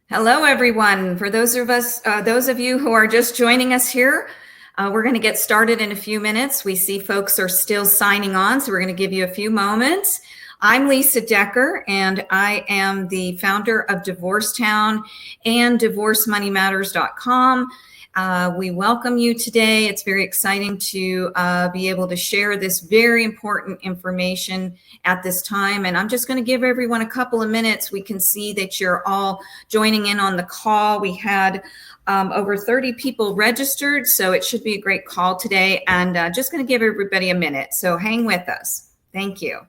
Hello, everyone. For those of you who are just joining us here, we're going to get started in a few minutes. We see folks are still signing on, so we're going to give you a few moments. I'm Lisa Decker, and I am the founder of DivorceTown and DivorceMoneyMatters.com. We welcome you today. It's very exciting to be able to share this very important information at this time. And I'm just going to give everyone a couple of minutes. We can see that you're all joining in on the call. We had over 30 people registered, so it should be a great call today. And just going to give everybody a minute. So hang with us. Thank you.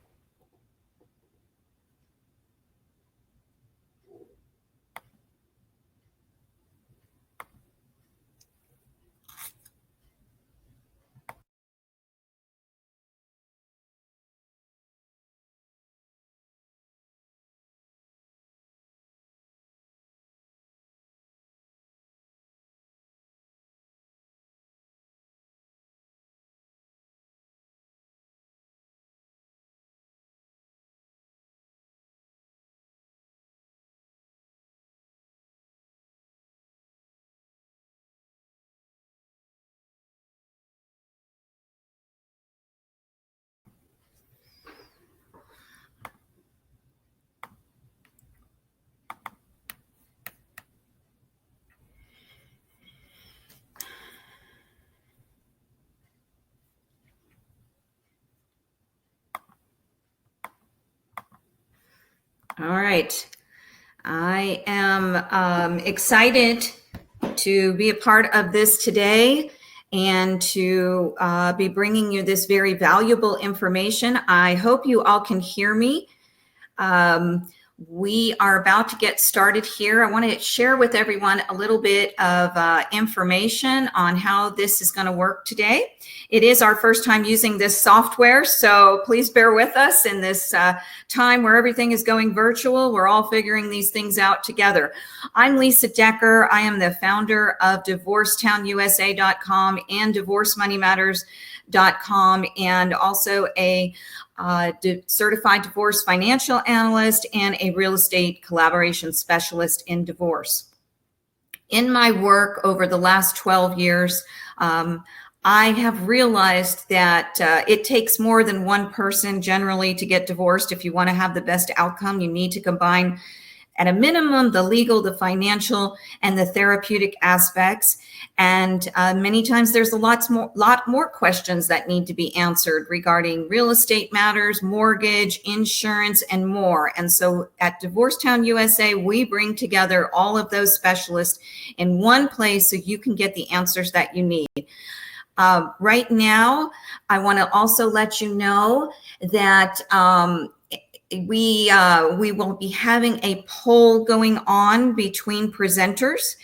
All right. I am excited to be a part of this today and to be bringing you this very valuable information. I hope you all can hear me. We are about to get started here. I want to share with everyone a little bit of information on how this is going to work today. It is our first time using this software, so please bear with us in this time where everything is going virtual. We're all figuring these things out together. I'm Lisa Decker. I am the founder of DivorceTownUSA.com and DivorceMoneyMatters.com, and also a certified divorce financial analyst and a real estate collaboration specialist in divorce. In my work over the last 12 years, I have realized that it takes more than one person generally to get divorced. If you want to have the best outcome, you need to combine at a minimum the legal, the financial, and the therapeutic aspects. And many times there's a lot more questions that need to be answered regarding real estate matters, mortgage, insurance, and more. And so at DivorceTown USA, we bring together all of those specialists in one place so you can get the answers that you need. Right now, I want to also let you know that we will be having a poll going on between presenters.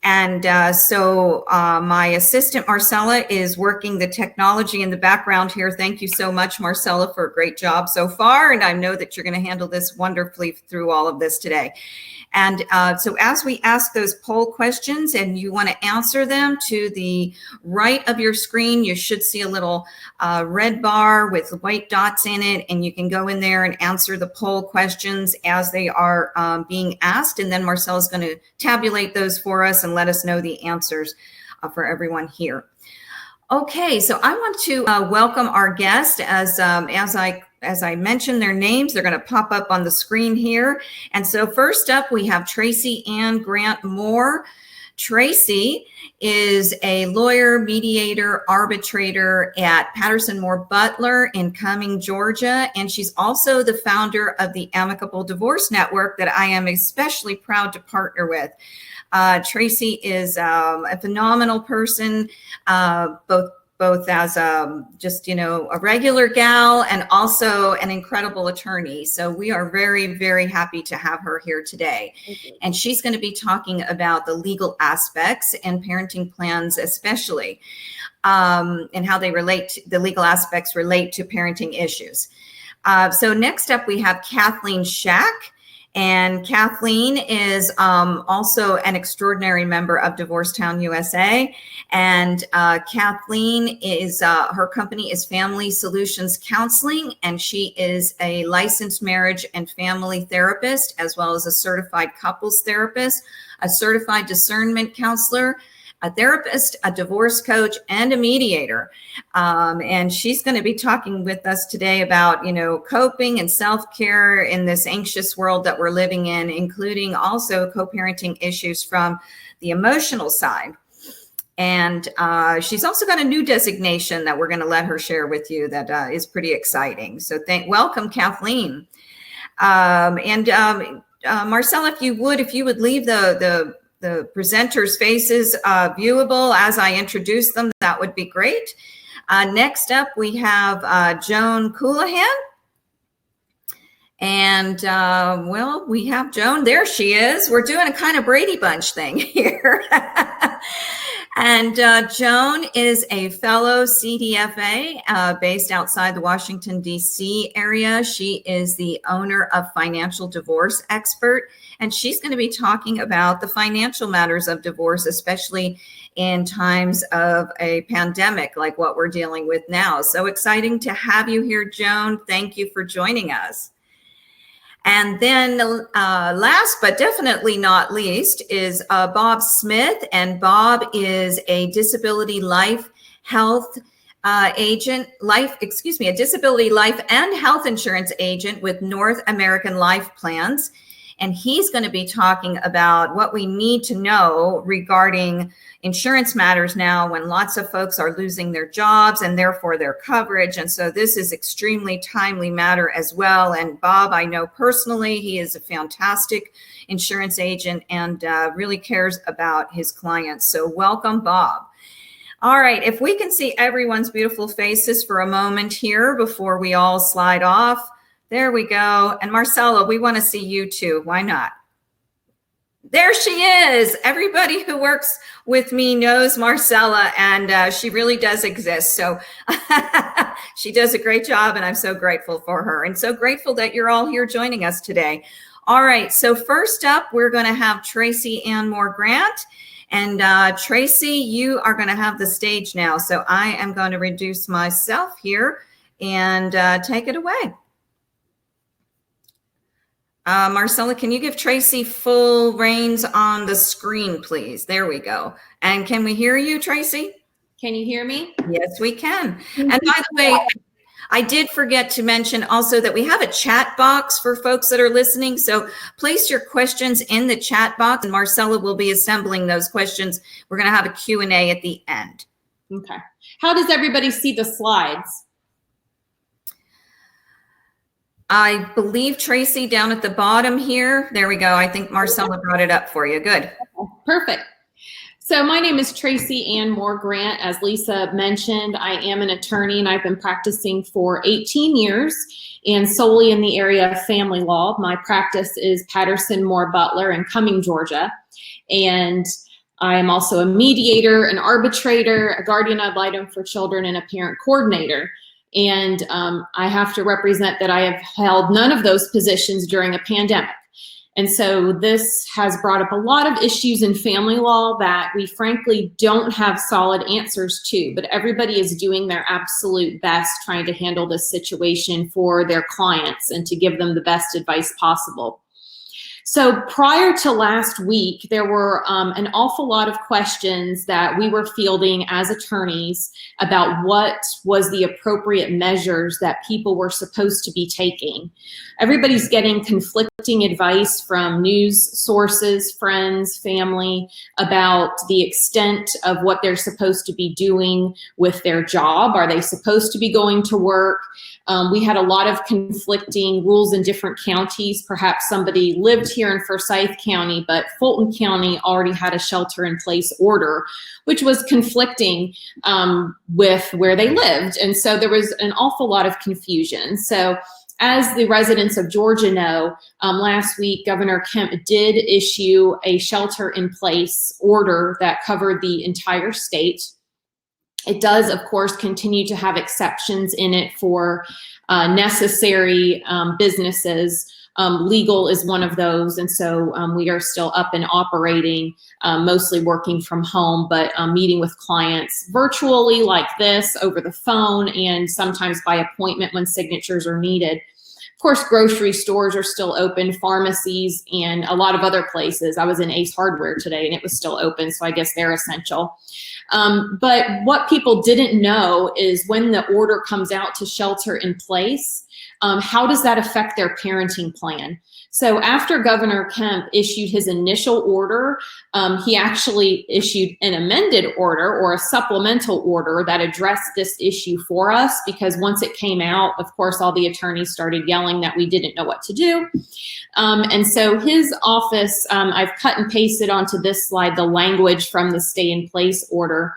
And so my assistant, Marcella, is working the technology in the background here. Thank you so much, Marcella, for a great job so far. And I know that you're going to handle this wonderfully through all of this today. And so as we ask those poll questions and you want to answer them, to the right of your screen, you should see a little red bar with white dots in it, and you can go in there and answer the poll questions as they are being asked. And then Marcella's going to tabulate those for us and let us know the answers for everyone here. Okay, so I want to welcome our guest. As I mentioned their names, they're going to pop up on the screen here. And so first up, we have Tracy Ann Grant Moore. Tracy is a lawyer, mediator, arbitrator at Patterson Moore Butler in Cumming, Georgia. And she's also the founder of the Amicable Divorce Network that I am especially proud to partner with. Tracy is a phenomenal person, both as just, a regular gal and also an incredible attorney. So we are very, very happy to have her here today. And she's going to be talking about the legal aspects and parenting plans, especially, and how the legal aspects relate to parenting issues. So next up, we have Kathleen Shak. And Kathleen is also an extraordinary member of DivorceTown USA. And Kathleen is, her company is Family Solutions Counseling, and she is a licensed marriage and family therapist, as well as a certified couples therapist, a certified discernment counselor, a therapist, a divorce coach, and a mediator. And she's going to be talking with us today about, coping and self-care in this anxious world that we're living in, including also co-parenting issues from the emotional side. And she's also got a new designation that we're going to let her share with you that is pretty exciting. So welcome, Kathleen. Marcella, if you would leave the presenters' faces viewable as I introduce them, that would be great. Next up, we have Joan Coullahan. And, we have Joan. There she is. We're doing a kind of Brady Bunch thing here. And Joan is a fellow CDFA based outside the Washington, D.C. area. She is the owner of Financial Divorce Expert, and she's going to be talking about the financial matters of divorce, especially in times of a pandemic like what we're dealing with now. So exciting to have you here, Joan. Thank you for joining us. And then last but definitely not least is Bob Smith. And Bob is a disability life health agent, a disability life and health insurance agent with North American Life Plans. And he's going to be talking about what we need to know regarding insurance matters now when lots of folks are losing their jobs and therefore their coverage. And so this is extremely timely matter as well. And Bob, I know personally, he is a fantastic insurance agent and really cares about his clients. So welcome, Bob. All right, if we can see everyone's beautiful faces for a moment here before we all slide off. There we go. And Marcella, we want to see you too. Why not? There she is. Everybody who works with me knows Marcella, and she really does exist. So she does a great job, and I'm so grateful for her and so grateful that you're all here joining us today. All right, so first up, we're going to have Tracy Ann Moore Grant. And Tracy, you are going to have the stage now. So I am going to reduce myself here and take it away. Marcella, can you give Tracy full reins on the screen, please? There we go. And can we hear you, Tracy? Can you hear me? Yes, we can. And by the way, I did forget to mention also that we have a chat box for folks that are listening. So place your questions in the chat box, and Marcella will be assembling those questions. We're going to have a Q&A at the end. Okay. How does everybody see the slides? I believe, Tracy, down at the bottom here. There we go. I think Marcella brought it up for you. Good. Perfect. So my name is Tracy Ann Moore Grant. As Lisa mentioned, I am an attorney, and I've been practicing for 18 years and solely in the area of family law. My practice is Patterson Moore Butler in Cumming, Georgia. And I am also a mediator, an arbitrator, a guardian ad litem for children, and a parent coordinator. And I have to represent that I have held none of those positions during a pandemic. And so this has brought up a lot of issues in family law that we frankly don't have solid answers to, but everybody is doing their absolute best trying to handle this situation for their clients and to give them the best advice possible. So prior to last week, there were an awful lot of questions that we were fielding as attorneys about what was the appropriate measures that people were supposed to be taking. Everybody's getting conflicting advice from news sources, friends, family, about the extent of what they're supposed to be doing with their job. Are they supposed to be going to work? We had a lot of conflicting rules in different counties. Perhaps somebody lived here in Forsyth County, but Fulton County already had a shelter-in-place order, which was conflicting with where they lived. And so there was an awful lot of confusion. So as the residents of Georgia know, last week, Governor Kemp did issue a shelter-in-place order that covered the entire state. It does, of course, continue to have exceptions in it for necessary businesses, Legal is one of those, and so we are still up and operating, mostly working from home, but meeting with clients virtually like this, over the phone, and sometimes by appointment when signatures are needed. Of course, grocery stores are still open, pharmacies, and a lot of other places. I was in Ace Hardware today, and it was still open, so I guess they're essential. But what people didn't know is when the order comes out to shelter in place, how does that affect their parenting plan? So after Governor Kemp issued his initial order, he actually issued an amended order or a supplemental order that addressed this issue for us, because once it came out, of course, all the attorneys started yelling that we didn't know what to do. And so his office, I've cut and pasted onto this slide the language from the stay in place order.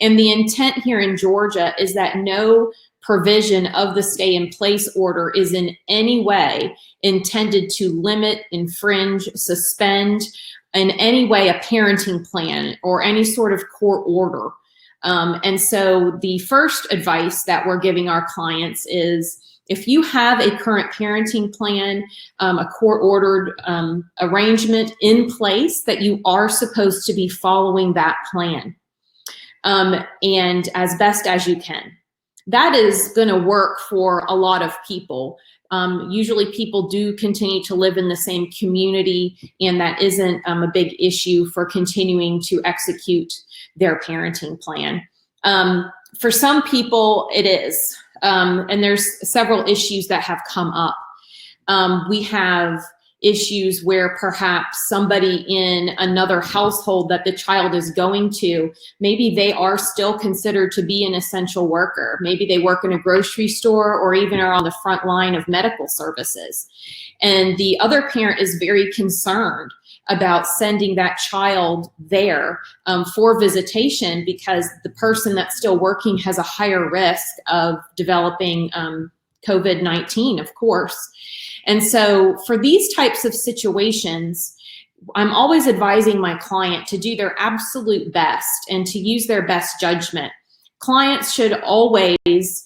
And the intent here in Georgia is that no provision of the stay in place order is in any way intended to limit, infringe, suspend in any way a parenting plan or any sort of court order. And so the first advice that we're giving our clients is, if you have a current parenting plan, a court-ordered arrangement in place, that you are supposed to be following that plan, and as best as you can. That is going to work for a lot of people. Usually people do continue to live in the same community, and that isn't a big issue for continuing to execute their parenting plan. For some people, it is. And there's several issues that have come up. We have issues where perhaps somebody in another household that the child is going to, maybe they are still considered to be an essential worker. Maybe they work in a grocery store or even are on the front line of medical services. And the other parent is very concerned about sending that child there for visitation, because the person that's still working has a higher risk of developing COVID-19, of course. And so for these types of situations, I'm always advising my client to do their absolute best and to use their best judgment. Clients should always,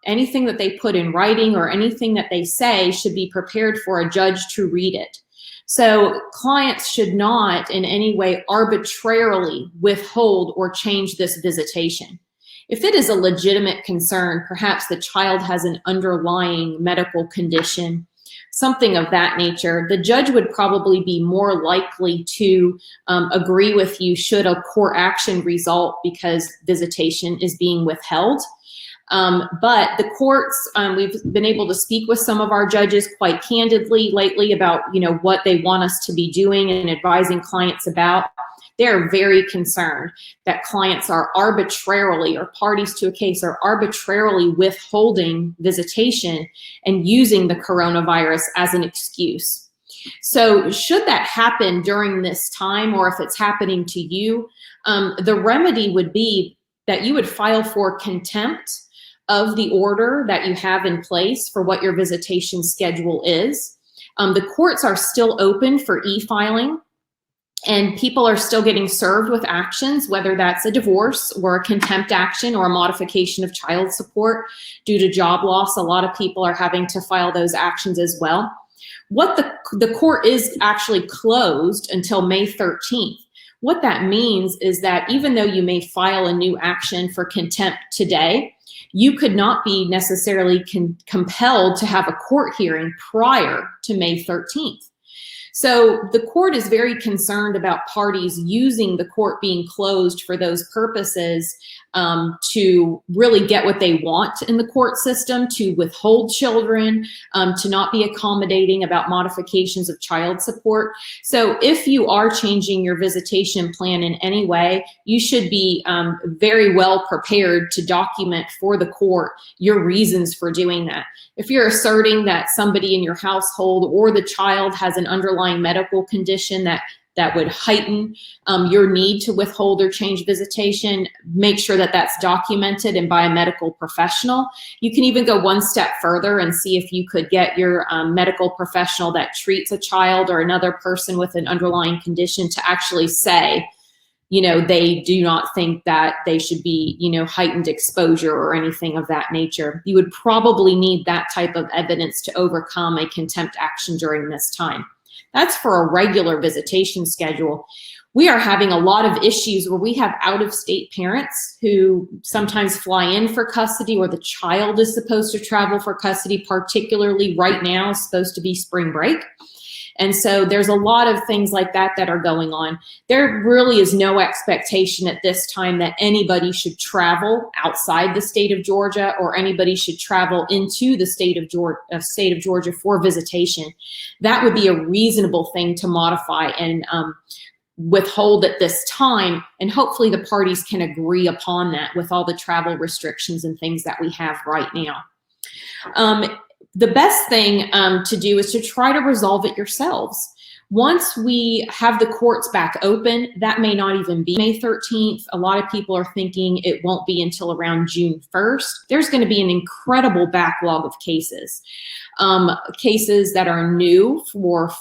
anything that they put in writing or anything that they say should be prepared for a judge to read it. So clients should not in any way arbitrarily withhold or change this visitation. If it is a legitimate concern, perhaps the child has an underlying medical condition, something of that nature, the judge would probably be more likely to agree with you should a court action result because visitation is being withheld. But the courts, we've been able to speak with some of our judges quite candidly lately about, what they want us to be doing and advising clients about. They're very concerned that clients are arbitrarily, or parties to a case are arbitrarily withholding visitation and using the coronavirus as an excuse. So should that happen during this time, or if it's happening to you, the remedy would be that you would file for contempt of the order that you have in place for what your visitation schedule is. The courts are still open for e-filing, and people are still getting served with actions, whether that's a divorce or a contempt action or a modification of child support due to job loss. A lot of people are having to file those actions as well. What the court is actually closed until May 13th. What that means is that even though you may file a new action for contempt today, you could not be necessarily compelled to have a court hearing prior to May 13th. So the court is very concerned about parties using the court being closed for those purposes to really get what they want in the court system, to withhold children, to not be accommodating about modifications of child support. So if you are changing your visitation plan in any way, you should be very well prepared to document for the court your reasons for doing that. If you're asserting that somebody in your household or the child has an underlying medical condition that would heighten your need to withhold or change visitation, make sure that that's documented and by a medical professional. You can even go one step further and see if you could get your medical professional that treats a child or another person with an underlying condition to actually say they do not think that they should be, heightened exposure or anything of that nature. You would probably need that type of evidence to overcome a contempt action during this time. That's for a regular visitation schedule. We are having a lot of issues where we have out-of-state parents who sometimes fly in for custody, or the child is supposed to travel for custody, particularly right now is supposed to be spring break. And so there's a lot of things like that are going on. There really is no expectation at this time that anybody should travel outside the state of Georgia, or anybody should travel into the state of Georgia for visitation. That would be a reasonable thing to modify and withhold at this time, and hopefully the parties can agree upon that with all the travel restrictions and things that we have right now. The best thing to do is to try to resolve it yourselves. Once we have the courts back open, that may not even be May 13th. A lot of people are thinking it won't be until around June 1st. There's going to be an incredible backlog of cases. Cases that are new for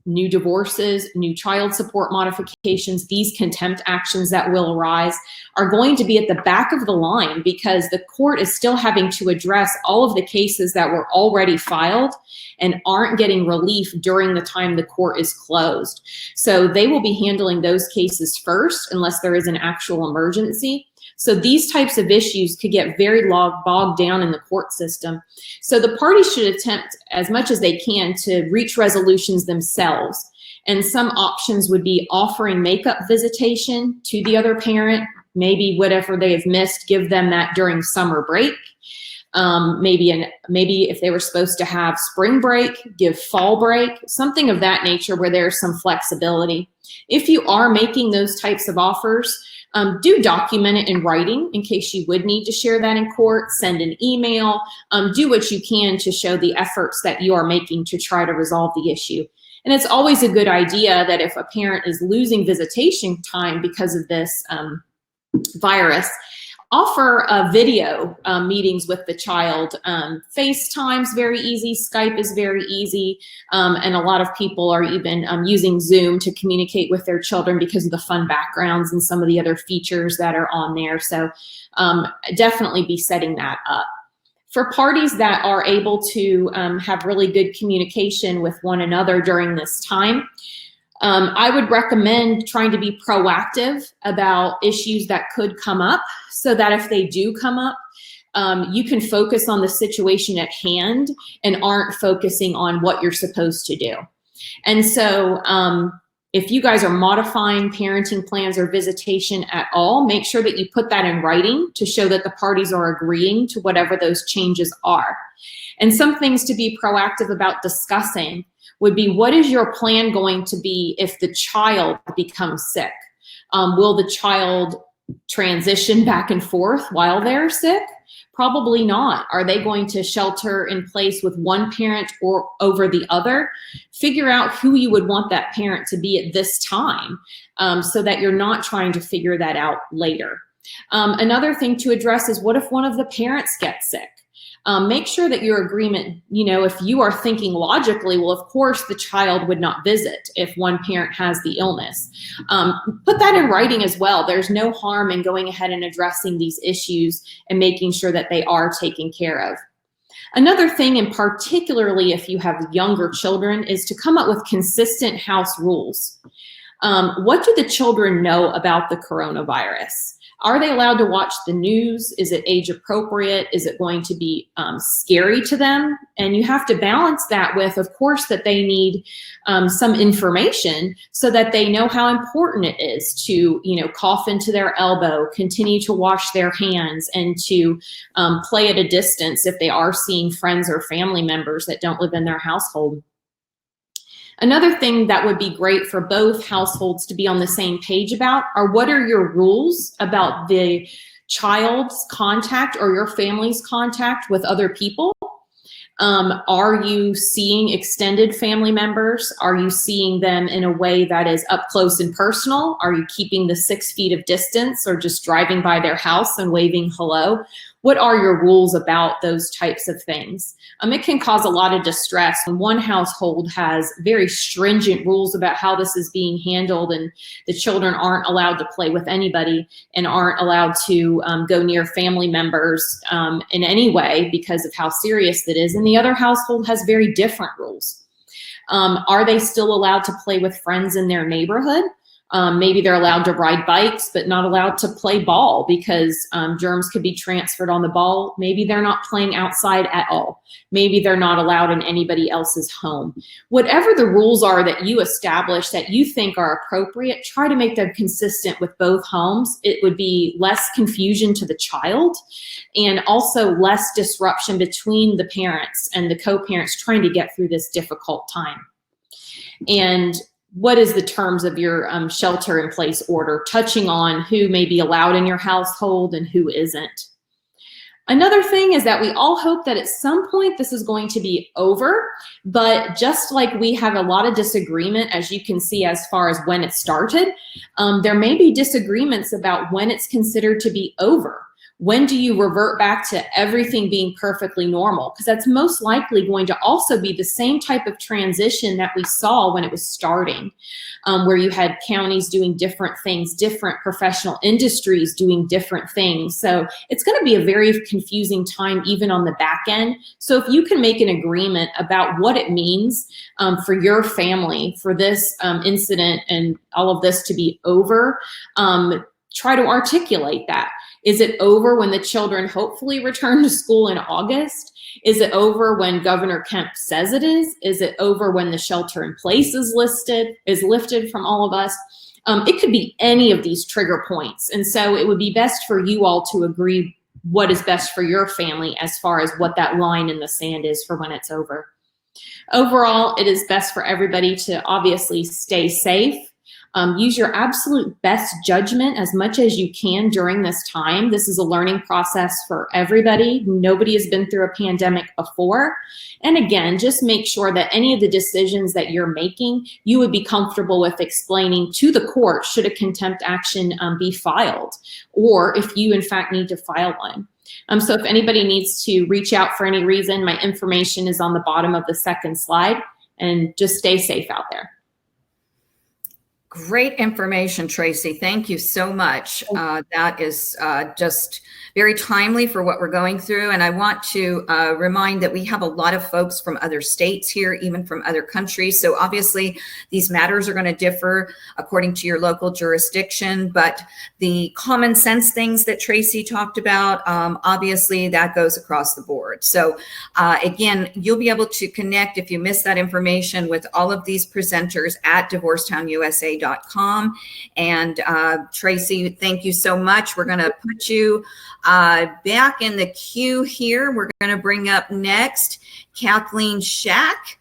new divorces, new child support modifications, these contempt actions that will arise are going to be at the back of the line, because the court is still having to address all of the cases that were already filed and aren't getting relief during the time the court is closed. So they will be handling those cases first unless there is an actual emergency. So these types of issues could get very bogged down in the court system. So the parties should attempt as much as they can to reach resolutions themselves. And some options would be offering makeup visitation to the other parent, maybe whatever they have missed, give them that during summer break. Maybe if they were supposed to have spring break, give fall break, something of that nature where there's some flexibility. If you are making those types of offers, do document it in writing in case you would need to share that in court. Send an email. Do what you can to show the efforts that you are making to try to resolve the issue. And it's always a good idea that if a parent is losing visitation time because of this virus, offer video meetings with the child. FaceTime's very easy. Skype is very easy. And a lot of people are even using Zoom to communicate with their children because of the fun backgrounds and some of the other features that are on there. So definitely be setting that up. For parties that are able to have really good communication with one another during this time, I would recommend trying to be proactive about issues that could come up, so that if they do come up, you can focus on the situation at hand and aren't focusing on what you're supposed to do. And so if you guys are modifying parenting plans or visitation at all, make sure that you put that in writing to show that the parties are agreeing to whatever those changes are. And some things to be proactive about discussing would be, what is your plan going to be if the child becomes sick? Will the child transition back and forth while they're sick? Probably not. Are they going to shelter in place with one parent or over the other? Figure out who you would want that parent to be at this time, so that you're not trying to figure that out later. Another thing to address is, what if one of the parents gets sick? Make sure that your agreement, if you are thinking logically, well, of course the child would not visit if one parent has the illness. Put that in writing as well. There's no harm in going ahead and addressing these issues and making sure that they are taken care of. Another thing, and particularly if you have younger children, is to come up with consistent house rules. What do the children know about the coronavirus? Are they allowed to watch the news? Is it age appropriate? Is it going to be scary to them? And you have to balance that with, of course, that they need some information so that they know how important it is to, cough into their elbow, continue to wash their hands, and to play at a distance if they are seeing friends or family members that don't live in their household. Another thing that would be great for both households to be on the same page about are, what are your rules about the child's contact or your family's contact with other people? Are you seeing extended family members? Are you seeing them in a way that is up close and personal? Are you keeping the 6 feet of distance, or just driving by their house and waving hello? what are your rules about those types of things? It can cause a lot of distress when one household has very stringent rules about how this is being handled, and the children aren't allowed to play with anybody and aren't allowed to go near family members in any way because of how serious that is. And the other household has very different rules. Are they still allowed to play with friends in their neighborhood? Maybe they're allowed to ride bikes, but not allowed to play ball because germs could be transferred on the ball. Maybe they're not playing outside at all. Maybe they're not allowed in anybody else's home. Whatever the rules are that you establish that you think are appropriate, try to make them consistent with both homes. It would be less confusion to the child and also less disruption between the parents and the co-parents trying to get through this difficult time. And what is the terms of your shelter in place order, touching on who may be allowed in your household and who isn't. Another thing is that we all hope that at some point this is going to be over, but just like we have a lot of disagreement, as you can see, as far as when it started, there may be disagreements about when it's considered to be over. When do you revert back to everything being perfectly normal? Because that's most likely going to also be the same type of transition that we saw when it was starting, where you had counties doing different things, different professional industries doing different things. So it's going to be a very confusing time even on the back end. So if you can make an agreement about what it means for your family, for this incident and all of this to be over, try to articulate that. Is it over when the children hopefully return to school in August? Is it over when Governor Kemp says it is? Is it over when the shelter in place is lifted from all of us? It could be any of these trigger points. And so it would be best for you all to agree what is best for your family as far as what that line in the sand is for when it's over. Overall, it is best for everybody to obviously stay safe. Use your absolute best judgment as much as you can during this time. This is a learning process for everybody. Nobody has been through a pandemic before. And again, just make sure that any of the decisions that you're making, you would be comfortable with explaining to the court should a contempt action be filed, or if you in fact need to file one. So if anybody needs to reach out for any reason, my information is on the bottom of the second slide, and just stay safe out there. Great information, Tracy. Thank you so much. That is just very timely for what we're going through. And I want to remind that we have a lot of folks from other states here, even from other countries. So obviously these matters are going to differ according to your local jurisdiction, but the common sense things that Tracy talked about, obviously that goes across the board. So again, you'll be able to connect if you missed that information with all of these presenters at DivorceTownUSA.com. And Tracy, thank you so much. We're going to put you back in the queue here. We're going to bring up next Kathleen Shak.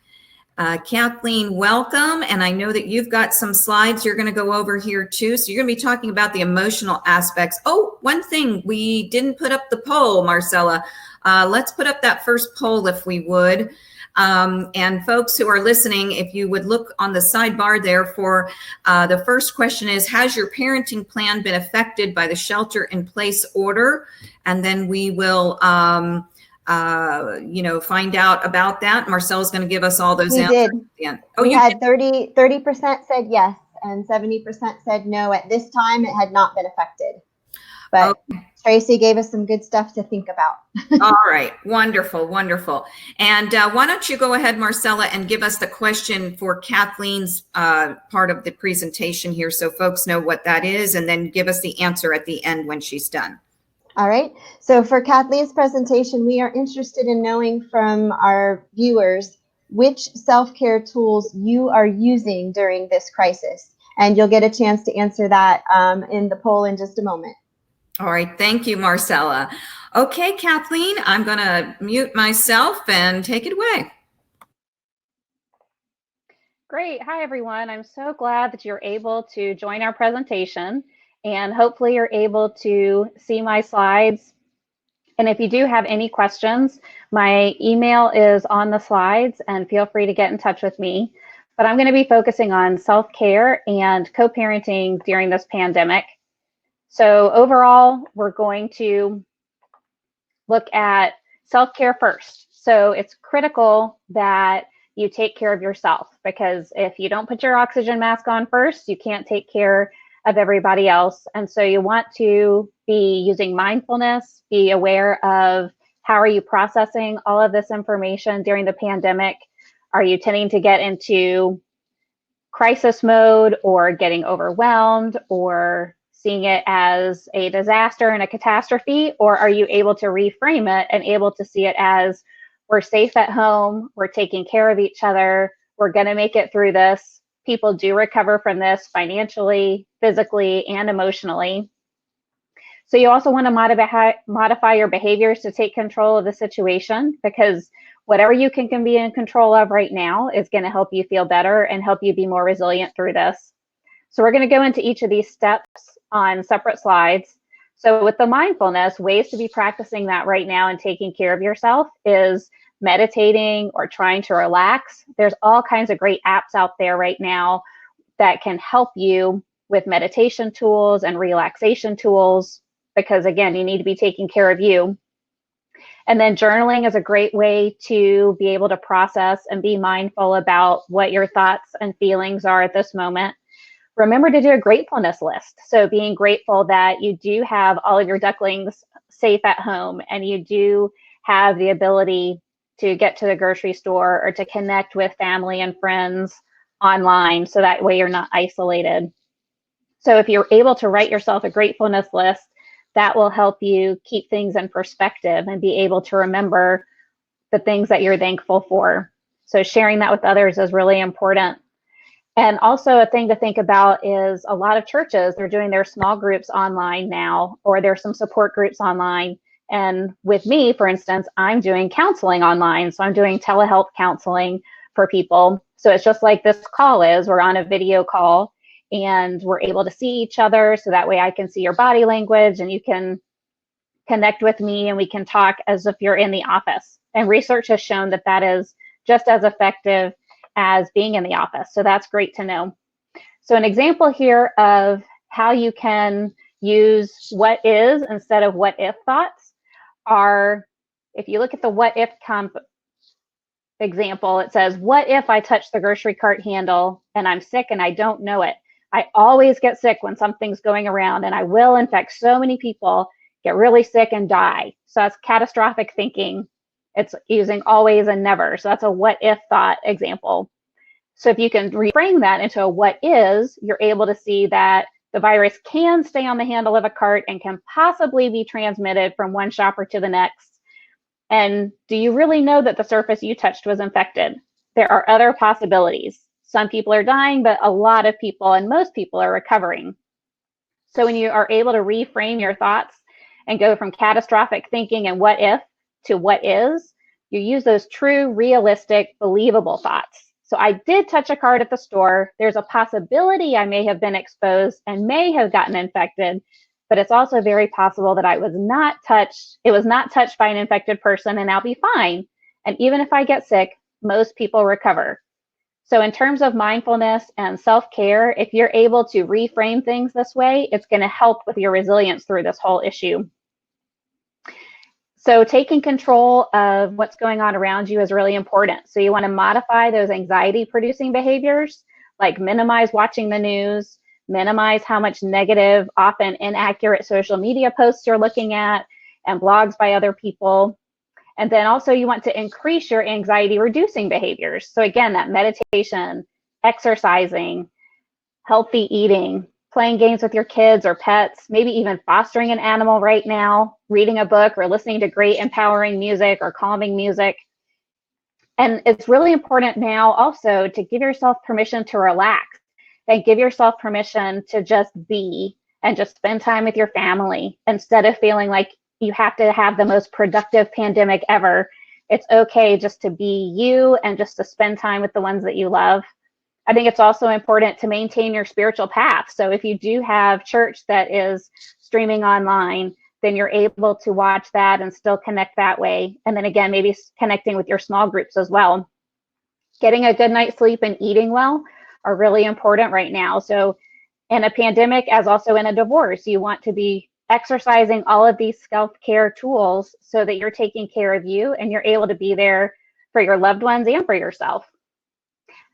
Kathleen, welcome. And I know that you've got some slides you're going to go over here too. So you're going to be talking about the emotional aspects. Oh, one thing, we didn't put up the poll, Marcella. Let's put up that first poll if we would. And folks who are listening, if you would look on the sidebar there for the first question is, has your parenting plan been affected by the shelter in place order? And then we will, find out about that. Marcella's going to give us all those answers. We had 30% said yes and 70% said no. At this time, it had not been affected. But Tracy gave us some good stuff to think about. All right. Wonderful. Wonderful. And why don't you go ahead, Marcella, and give us the question for Kathleen's part of the presentation here so folks know what that is, and then give us the answer at the end when she's done. All right. So for Kathleen's presentation, we are interested in knowing from our viewers which self-care tools you are using during this crisis. And you'll get a chance to answer that in the poll in just a moment. All right. Thank you, Marcella. Okay, Kathleen, I'm going to mute myself and take it away. Great. Hi, everyone. I'm so glad that you're able to join our presentation, and hopefully you're able to see my slides. And if you do have any questions, my email is on the slides, and feel free to get in touch with me. But I'm going to be focusing on self-care and co-parenting during this pandemic. So overall, we're going to look at self-care first. So it's critical that you take care of yourself, because if you don't put your oxygen mask on first, you can't take care of everybody else. And so you want to be using mindfulness, be aware of how are you processing all of this information during the pandemic. Are you tending to get into crisis mode or getting overwhelmed or seeing it as a disaster and a catastrophe? Or are you able to reframe it and able to see it as, we're safe at home, we're taking care of each other, we're going to make it through this. People do recover from this financially, physically, and emotionally. So you also want to modify your behaviors to take control of the situation, because whatever you can be in control of right now is going to help you feel better and help you be more resilient through this. So we're going to go into each of these steps on separate slides. So with the mindfulness, ways to be practicing that right now and taking care of yourself is meditating or trying to relax. There's all kinds of great apps out there right now that can help you with meditation tools and relaxation tools, because again, you need to be taking care of you. And then journaling is a great way to be able to process and be mindful about what your thoughts and feelings are at this moment. Remember to do a gratefulness list. So being grateful that you do have all of your ducklings safe at home, and you do have the ability to get to the grocery store or to connect with family and friends online, so that way you're not isolated. So if you're able to write yourself a gratefulness list, that will help you keep things in perspective and be able to remember the things that you're thankful for. So sharing that with others is really important. And also a thing to think about is a lot of churches, they're doing their small groups online now, or there's some support groups online. And with me, for instance, I'm doing counseling online. So I'm doing telehealth counseling for people. So it's just like this call is, we're on a video call and we're able to see each other. So that way I can see your body language and you can connect with me and we can talk as if you're in the office. And research has shown that that is just as effective as being in the office. So that's great to know. So an example here of how you can use what is instead of what if thoughts are, if you look at the what if example, it says, what if I touch the grocery cart handle and I'm sick and I don't know it? I always get sick when something's going around, and I will infect so many people, get really sick and die. So that's catastrophic thinking. It's using always and never. So that's a what if thought example. So if you can reframe that into a what is, you're able to see that the virus can stay on the handle of a cart and can possibly be transmitted from one shopper to the next. And do you really know that the surface you touched was infected? There are other possibilities. Some people are dying, but a lot of people and most people are recovering. So when you are able to reframe your thoughts and go from catastrophic thinking and what if to what is, you use those true, realistic, believable thoughts. So I did touch a cart at the store. There's a possibility I may have been exposed and may have gotten infected, but it's also very possible that I was not touched. It was not touched by an infected person, and I'll be fine. And even if I get sick, most people recover. So in terms of mindfulness and self-care, if you're able to reframe things this way, it's going to help with your resilience through this whole issue. So taking control of what's going on around you is really important. So you want to modify those anxiety-producing behaviors, like minimize watching the news, minimize how much negative, often inaccurate social media posts you're looking at, and blogs by other people. And then also you want to increase your anxiety-reducing behaviors. So again, that meditation, exercising, healthy eating, playing games with your kids or pets, maybe even fostering an animal right now, reading a book or listening to great empowering music or calming music. And it's really important now also to give yourself permission to relax and give yourself permission to just be and just spend time with your family instead of feeling like you have to have the most productive pandemic ever. It's okay just to be you and just to spend time with the ones that you love. I think it's also important to maintain your spiritual path. So if you do have church that is streaming online, then you're able to watch that and still connect that way. And then again, maybe connecting with your small groups as well. Getting a good night's sleep and eating well are really important right now. So in a pandemic, as also in a divorce, you want to be exercising all of these self-care tools so that you're taking care of you and you're able to be there for your loved ones and for yourself.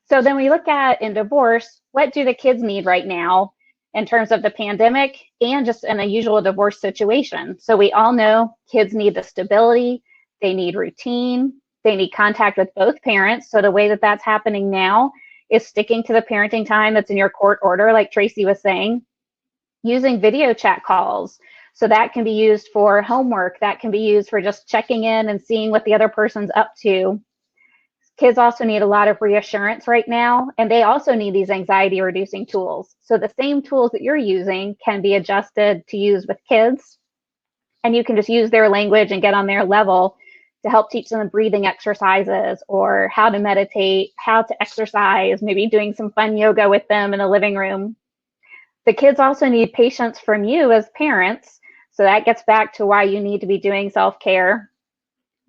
So then we look at in divorce, what do the kids need right now in terms of the pandemic and just in a usual divorce situation? So we all know kids need the stability, they need routine, they need contact with both parents. So the way that that's happening now is sticking to the parenting time that's in your court order, like Tracy was saying, using video chat calls. So that can be used for homework, that can be used for just checking in and seeing what the other person's up to. Kids also need a lot of reassurance right now, and they also need these anxiety reducing tools. So the same tools that you're using can be adjusted to use with kids, and you can just use their language and get on their level to help teach them breathing exercises or how to meditate, how to exercise, maybe doing some fun yoga with them in the living room. The kids also need patience from you as parents. So that gets back to why you need to be doing self-care.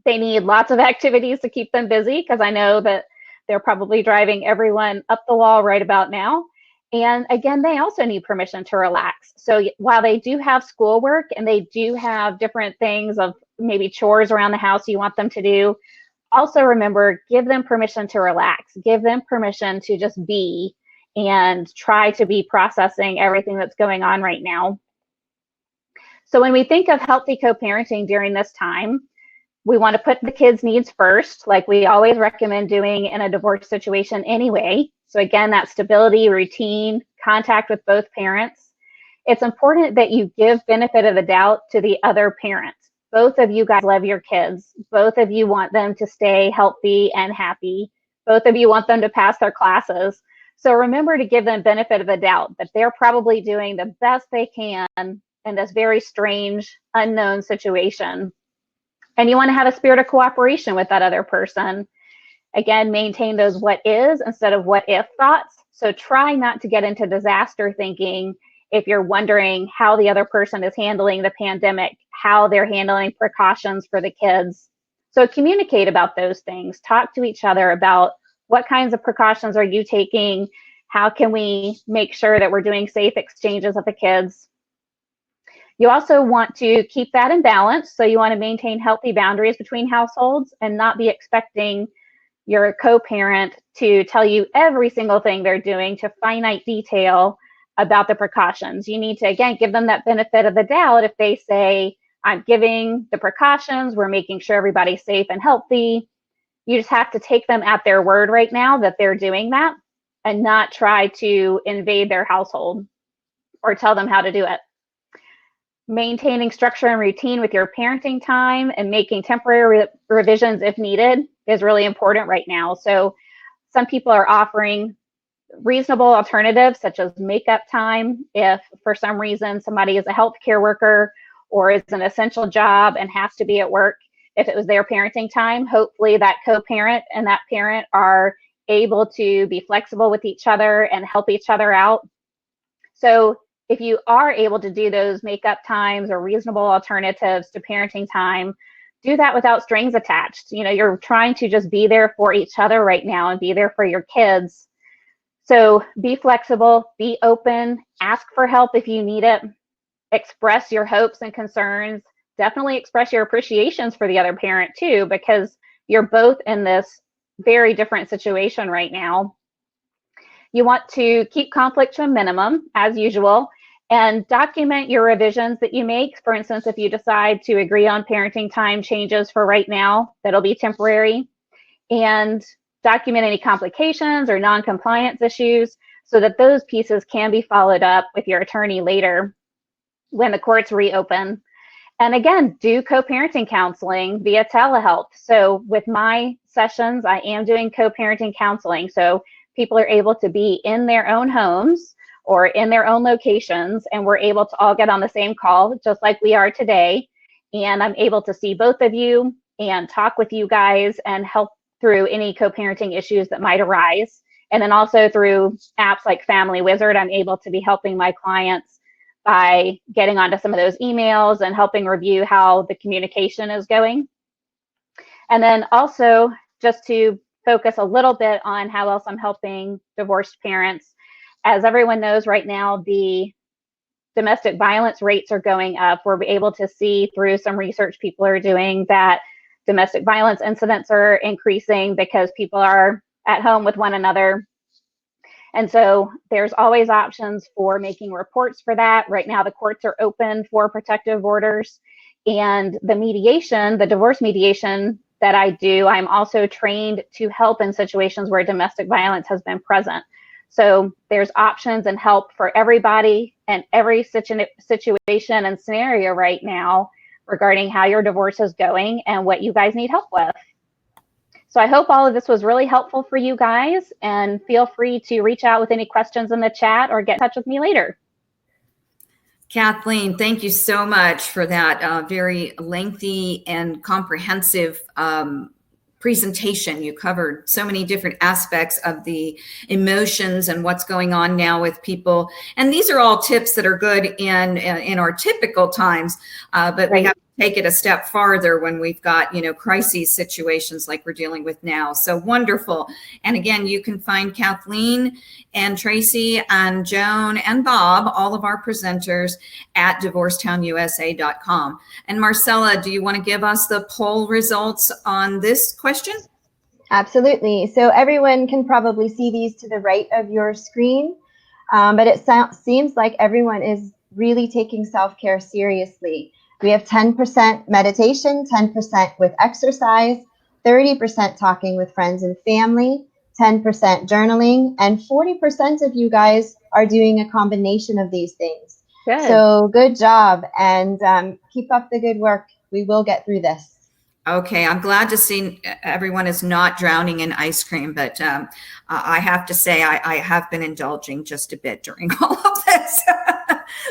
They need lots of activities to keep them busy, because I know that they're probably driving everyone up the wall right about now. And again, they also need permission to relax. So while they do have schoolwork and they do have different things of maybe chores around the house you want them to do, also remember, give them permission to relax. Give them permission to just be and try to be processing everything that's going on right now. So when we think of healthy co-parenting during this time, we want to put the kids' needs first, like we always recommend doing in a divorce situation anyway. So again, that stability, routine, contact with both parents. It's important that you give benefit of the doubt to the other parent. Both of you guys love your kids. Both of you want them to stay healthy and happy. Both of you want them to pass their classes. So remember to give them benefit of the doubt that they're probably doing the best they can in this very strange, unknown situation. And you want to have a spirit of cooperation with that other person. Again, maintain those what is instead of what if thoughts. So try not to get into disaster thinking if you're wondering how the other person is handling the pandemic, how they're handling precautions for the kids. So communicate about those things. Talk to each other about what kinds of precautions are you taking? How can we make sure that we're doing safe exchanges with the kids? You also want to keep that in balance. So you want to maintain healthy boundaries between households and not be expecting your co-parent to tell you every single thing they're doing to finite detail about the precautions. You need to, again, give them that benefit of the doubt. If they say, I'm giving the precautions, we're making sure everybody's safe and healthy, you just have to take them at their word right now that they're doing that and not try to invade their household or tell them how to do it. Maintaining structure and routine with your parenting time and making temporary revisions if needed is really important right now. So some people are offering reasonable alternatives such as makeup time if for some reason somebody is a healthcare worker or is an essential job and has to be at work. If it was their parenting time, hopefully that co-parent and that parent are able to be flexible with each other and help each other out. So if you are able to do those makeup times or reasonable alternatives to parenting time, do that without strings attached. You know, you're trying to just be there for each other right now and be there for your kids. So be flexible, be open, ask for help if you need it, express your hopes and concerns, definitely express your appreciations for the other parent too, because you're both in this very different situation right now. You want to keep conflict to a minimum, as usual, and document your revisions that you make. For instance, if you decide to agree on parenting time changes for right now, that'll be temporary, and document any complications or non-compliance issues so that those pieces can be followed up with your attorney later when the courts reopen. And again, do co-parenting counseling via telehealth. So with my sessions, I am doing co-parenting counseling. So people are able to be in their own homes or in their own locations, and we're able to all get on the same call, just like we are today. And I'm able to see both of you and talk with you guys and help through any co-parenting issues that might arise. And then also through apps like Family Wizard, I'm able to be helping my clients by getting onto some of those emails and helping review how the communication is going. And then also, just to focus a little bit on how else I'm helping divorced parents. As everyone knows right now, the domestic violence rates are going up. We're able to see through some research people are doing that domestic violence incidents are increasing because people are at home with one another. And so there's always options for making reports for that. Right now, the courts are open for protective orders. And the mediation, the divorce mediation that I do, I'm also trained to help in situations where domestic violence has been present. So there's options and help for everybody and every situation and scenario right now regarding how your divorce is going and what you guys need help with. So I hope all of this was really helpful for you guys, and feel free to reach out with any questions in the chat or get in touch with me later. Kathleen, thank you so much for that very lengthy and comprehensive presentation. You covered so many different aspects of the emotions and what's going on now with people. And these are all tips that are good in our typical times, but we have to take it a step farther when we've got, crises situations like we're dealing with now. So wonderful. And again, you can find Kathleen and Tracy and Joan and Bob, all of our presenters, at DivorceTownUSA.com. And Marcella, do you want to give us the poll results on this question? Absolutely. So everyone can probably see these to the right of your screen, but it seems like everyone is really taking self-care seriously. We have 10% meditation, 10% with exercise, 30% talking with friends and family, 10% journaling, and 40% of you guys are doing a combination of these things. Good. So good job, and keep up the good work. We will get through this. Okay, I'm glad to see everyone is not drowning in ice cream, but I have to say I have been indulging just a bit during all of this.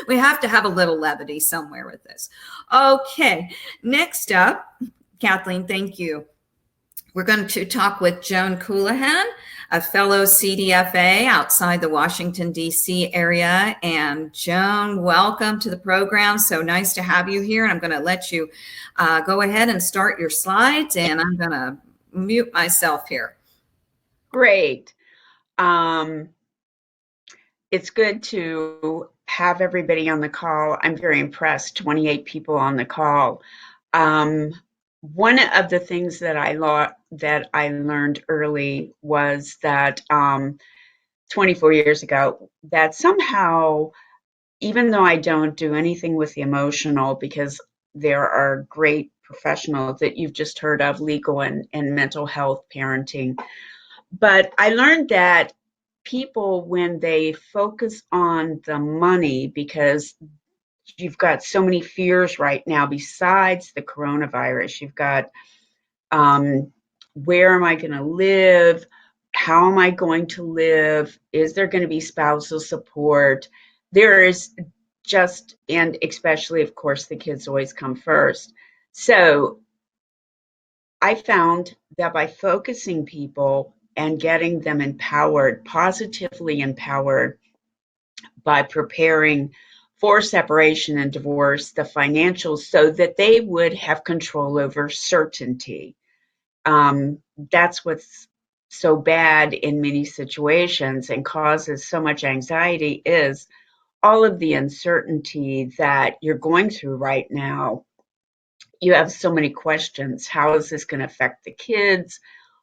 We have to have a little levity somewhere with this. Okay, next up, Kathleen, thank you. We're going to talk with Joan Coullahan, a fellow CDFA outside the Washington, D.C. area. And Joan, welcome to the program. So nice to have you here. And I'm going to let you go ahead and start your slides. And I'm going to mute myself here. Great. It's good to have everybody on the call. I'm very impressed, 28 people on the call. One of the things that I learned early was that 24 years ago, that somehow, even though I don't do anything with the emotional, because there are great professionals that you've just heard of, legal and mental health, parenting, but I learned that people, when they focus on the money, because you've got so many fears right now besides the coronavirus. You've got where am I going to live? How am I going to live? Is there going to be spousal support? There is just, and especially, of course, the kids always come first. So I found that by focusing people and getting them empowered, positively empowered, by preparing for separation and divorce, the financials, so that they would have control over certainty. That's what's so bad in many situations and causes so much anxiety, is all of the uncertainty that you're going through right now. You have so many questions. How is this going to affect the kids?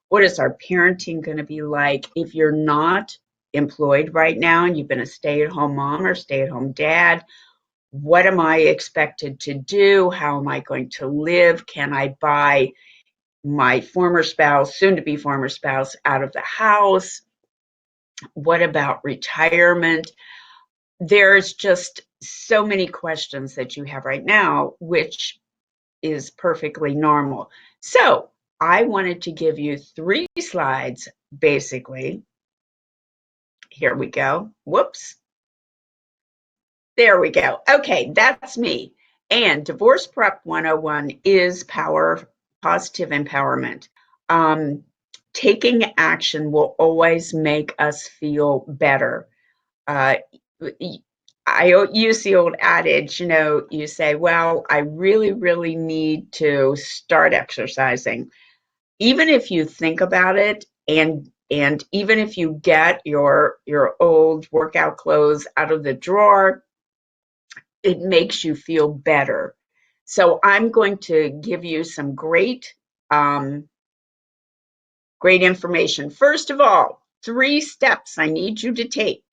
What is our parenting going to be like? If you're not employed right now and you've been a stay-at-home mom or stay-at-home dad, what am I expected to do? How am I going to live? Can I buy my former spouse, soon-to-be former spouse, out of the house? What about retirement? There's just so many questions that you have right now, which is perfectly normal. So I wanted to give you 3 slides, basically. Here we go. Whoops. There we go. Okay, that's me. And Divorce Prep 101 is positive empowerment. Taking action will always make us feel better. I use the old adage, you say, well, I really, really need to start exercising. Even if you think about it, and even if you get your old workout clothes out of the drawer it makes you feel better. So I'm going to give you some great information. First of all, 3 steps I need you to take.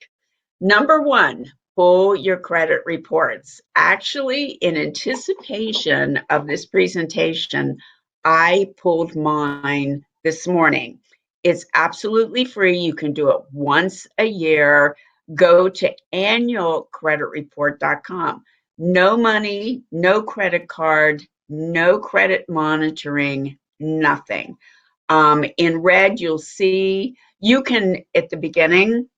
Number 1, pull your credit reports. Actually, in anticipation of this presentation, I pulled mine this morning. It's absolutely free. You can do it once a year. Go to annualcreditreport.com. No money, no credit card, no credit monitoring, nothing. In red, you'll see, you can, at the beginning,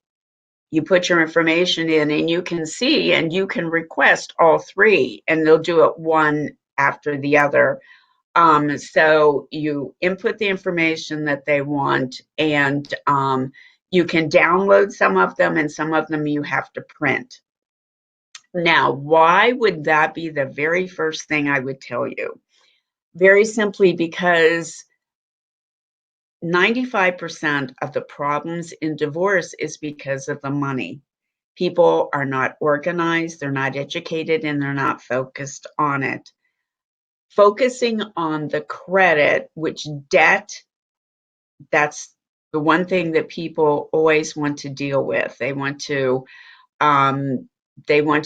you put your information in and you can see and you can request all 3 and they'll do it one after the other. So you input the information that they want and you can download some of them and some of them you have to print. Now, why would that be the very first thing I would tell you? Very simply because 95% of the problems in divorce is because of the money. People are not organized, they're not educated, and they're not focused on it. Focusing on the credit, which debt, that's the one thing that people always want to deal with. They want to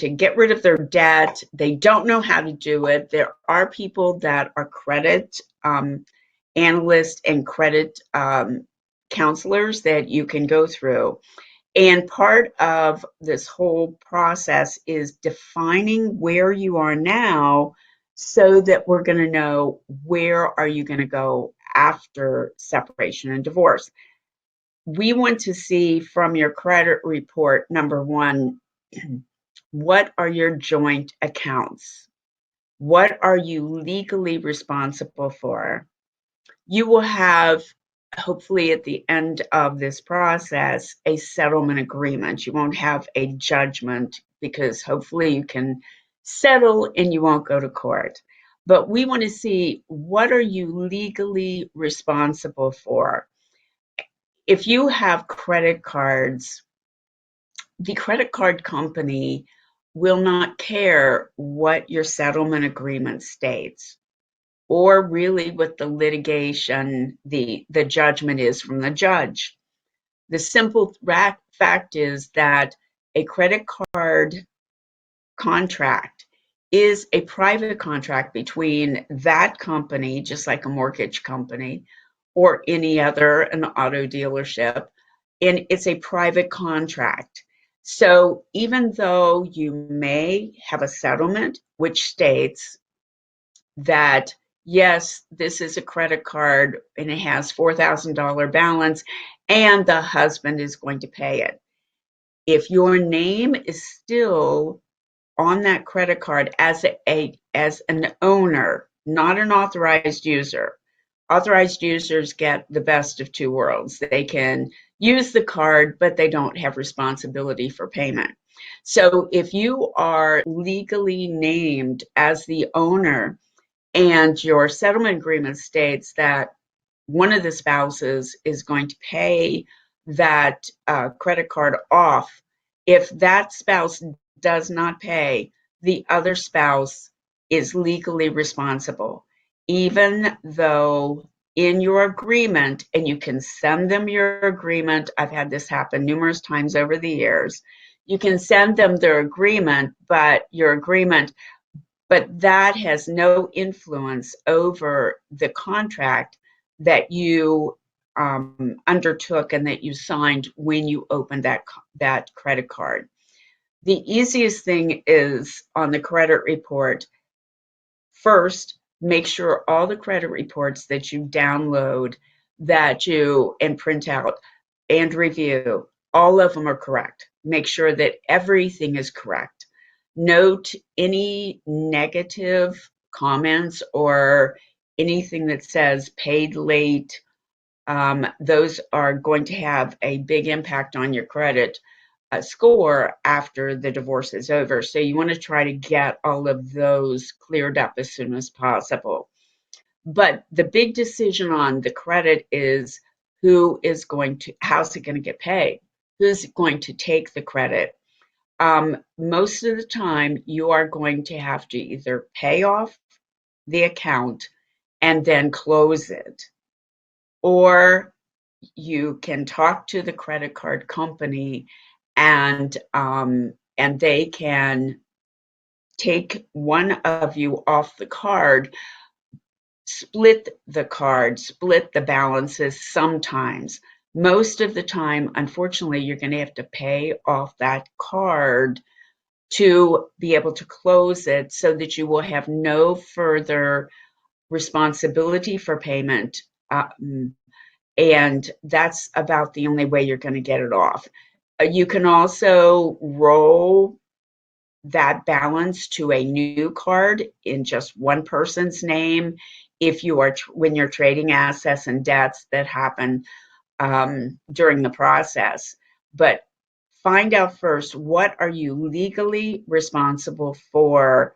get rid of their debt. They don't know how to do it. There are people that are credit analysts and credit counselors that you can go through. And part of this whole process is defining where you are now so that we're going to know where are you going to go after separation and divorce. We want to see from your credit report, number 1, what are your joint accounts? What are you legally responsible for? You will have, hopefully at the end of this process, a settlement agreement. You won't have a judgment because hopefully you can settle and you won't go to court. But we want to see, what are you legally responsible for? If you have credit cards, the credit card company will not care what your settlement agreement states, or really what the litigation, the judgment is from the judge. The simple fact is that a credit card contract is a private contract between that company, just like a mortgage company or any other, an auto dealership, and it's a private contract. So even though you may have a settlement which states that, yes, this is a credit card and it has $4,000 balance and the husband is going to pay it, if your name is still on that credit card as an owner, not an authorized user. Authorized users get the best of 2 worlds. They can use the card, but they don't have responsibility for payment. So if you are legally named as the owner and your settlement agreement states that one of the spouses is going to pay that credit card off, if that spouse does not pay, the other spouse is legally responsible, even though in your agreement, and you can send them your agreement. I've had this happen numerous times over the years. You can send them their agreement, but that has no influence over the contract that you undertook and that you signed when you opened that credit card. The easiest thing is on the credit report. First, make sure all the credit reports that you download and print out and review, all of them are correct. Make sure that everything is correct. Note any negative comments or anything that says paid late. Those are going to have a big impact on your credit score after the divorce is over. So you want to try to get all of those cleared up as soon as possible. But the big decision on the credit is how's it going to get paid? Who's going to take the credit? most of the time you are going to have to either pay off the account and then close it, or you can talk to the credit card company and they can take one of you off the card, split the balances sometimes. Most of the time, unfortunately, you're going to have to pay off that card to be able to close it so that you will have no further responsibility for payment. And that's about the only way you're going to get it off. You can also roll that balance to a new card in just one person's name if you are when you're trading assets and debts that happen during the process. But find out first, what are you legally responsible for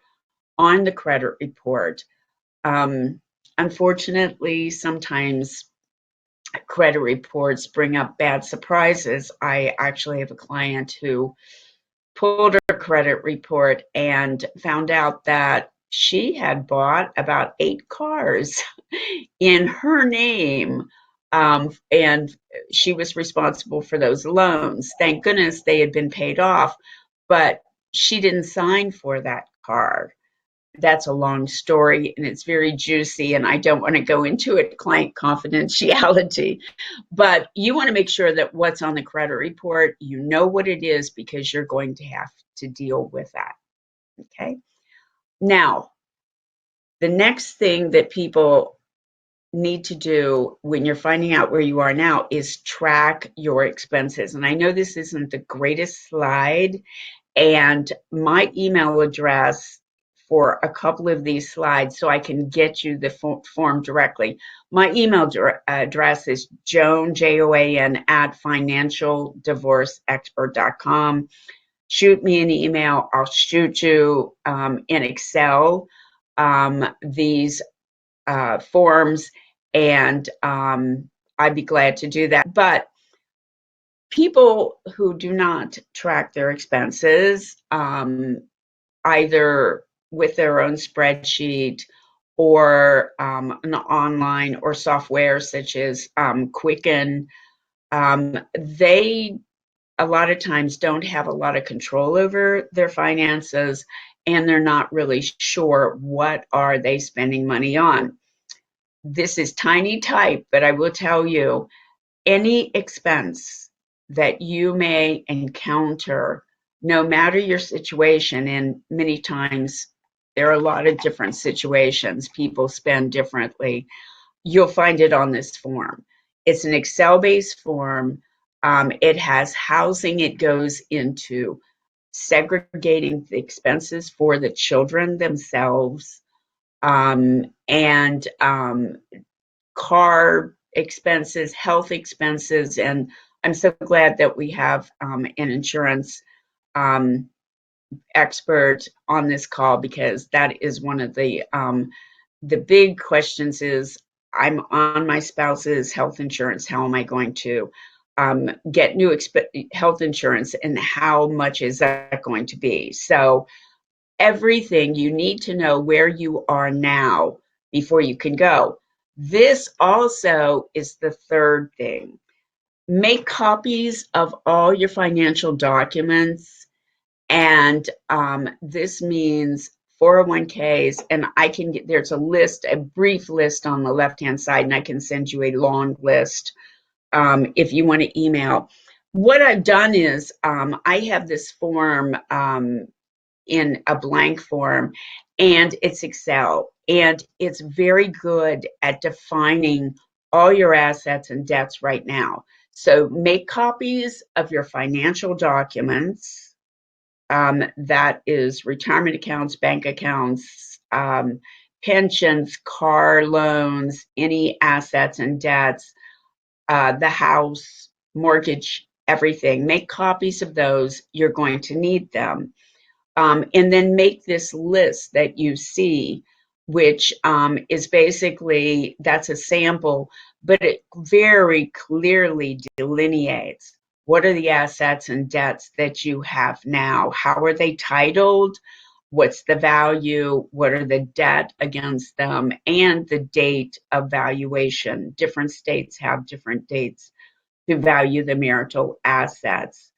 on the credit report? Unfortunately, sometimes credit reports bring up bad surprises. I actually have a client who pulled her credit report and found out that she had bought about 8 cars in her name, and she was responsible for those loans. Thank goodness they had been paid off, but she didn't sign for that car. That's a long story and it's very juicy, and I don't want to go into it, client confidentiality. But you want to make sure that what's on the credit report, you know what it is, because you're going to have to deal with that. Okay. Now, the next thing that people need to do when you're finding out where you are now is track your expenses. And I know this isn't the greatest slide, and my email address for a couple of these slides so I can get you the form directly. My email address is Joan, Joan, at financialdivorceexpert.com. Shoot me an email. I'll shoot you in Excel these forms, and I'd be glad to do that. But people who do not track their expenses, either with their own spreadsheet or an online or software such as Quicken, they a lot of times don't have a lot of control over their finances, and they're not really sure what are they spending money on. This is tiny type, but I will tell you, any expense that you may encounter, no matter your situation, and many times there are a lot of different situations, people spend differently, you'll find it on this form. It's an Excel-based form. It has housing. It goes into segregating the expenses for the children themselves, and car expenses, health expenses, and I'm so glad that we have an insurance expert on this call, because that is one of the big questions is, I'm on my spouse's health insurance. How am I going to get new health insurance, and how much is that going to be? So everything you need to know where you are now before you can go. This also is the third thing. Make copies of all your financial documents, and this means 401ks, and I can get, there's a list, a brief list on the left-hand side, and I can send you a long list if you want to email. What I've done is I have this form in a blank form, and it's Excel, and it's very good at defining all your assets and debts right now. So make copies of your financial documents. That is retirement accounts, bank accounts, pensions, car loans, any assets and debts, the house, mortgage, everything. Make copies of those. You're going to need them. And then make this list that you see, which is basically, that's a sample, but it very clearly delineates what are the assets and debts that you have now? How are they titled? What's the value? What are the debt against them? And the date of valuation. Different states have different dates to value the marital assets.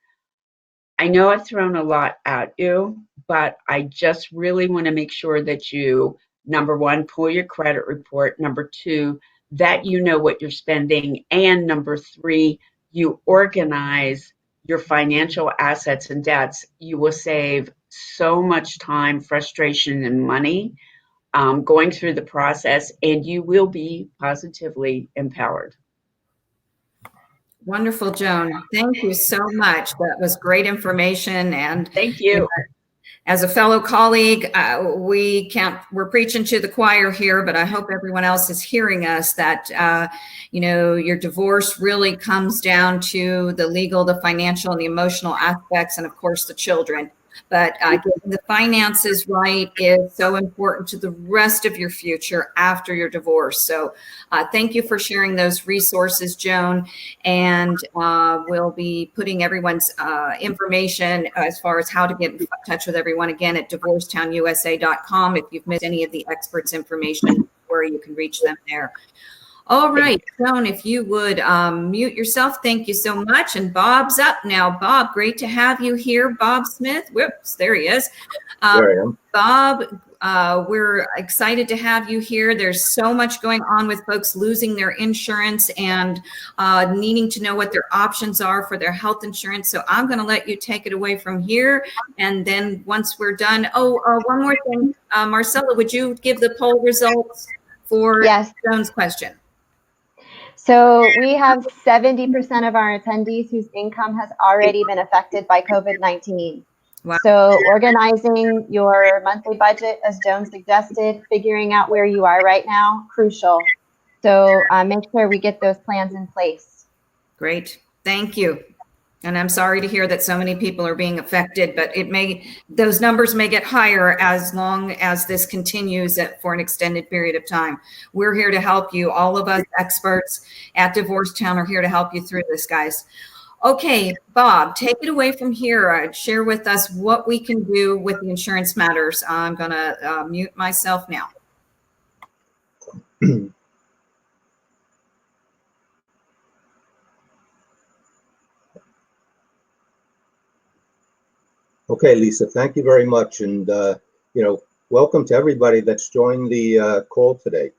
I know I've thrown a lot at you, but I just really want to make sure that you, number one, pull your credit report. Number two, that you know what you're spending. And number three, you organize your financial assets and debts. You will save so much time, frustration, and money going through the process, and you will be positively empowered. Wonderful, Joan. Thank you so much. That was great information. And thank you. As a fellow colleague, we're preaching to the choir here, but I hope everyone else is hearing us that, your divorce really comes down to the legal, the financial, and the emotional aspects, and of course the children. But getting the finances right is so important to the rest of your future after your divorce. So thank you for sharing those resources, Joan. And we'll be putting everyone's information as far as how to get in touch with everyone again at DivorceTownUSA.com. If you've missed any of the experts' information, where you can reach them there. All right, Joan, if you would mute yourself, thank you so much. And Bob's up now. Bob, great to have you here. Bob Smith, whoops, there he is. There I am. Bob, we're excited to have you here. There's so much going on with folks losing their insurance and needing to know what their options are for their health insurance. So I'm going to let you take it away from here. And then once we're done, one more thing. Marcella, would you give the poll results for Joan's question? So we have 70% of our attendees whose income has already been affected by COVID-19. Wow. So organizing your monthly budget, as Joan suggested, figuring out where you are right now, crucial. So make sure we get those plans in place. Great. Thank you. And I'm sorry to hear that so many people are being affected, but those numbers may get higher as long as this continues for an extended period of time. We're here to help you. All of us experts at DivorceTown are here to help you through this, guys. Okay, Bob, take it away from here. Share with us what we can do with the insurance matters. I'm going to mute myself now. Okay, Lisa, thank you very much. And, welcome to everybody that's joined the call today.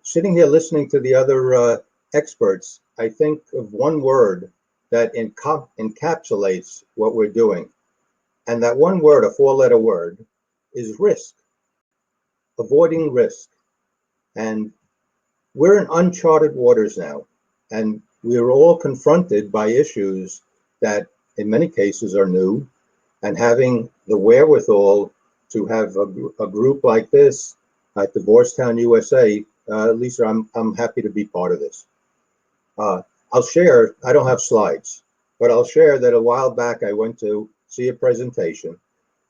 Sitting here listening to the other experts, I think of one word that encapsulates what we're doing. And that one word, a four-letter word, is risk, avoiding risk. And we're in uncharted waters now. And we're all confronted by issues that in many cases are new. And having the wherewithal to have a group like this at DivorceTown USA, Lisa, I'm happy to be part of this. I'll share, I don't have slides, but I'll share that a while back I went to see a presentation.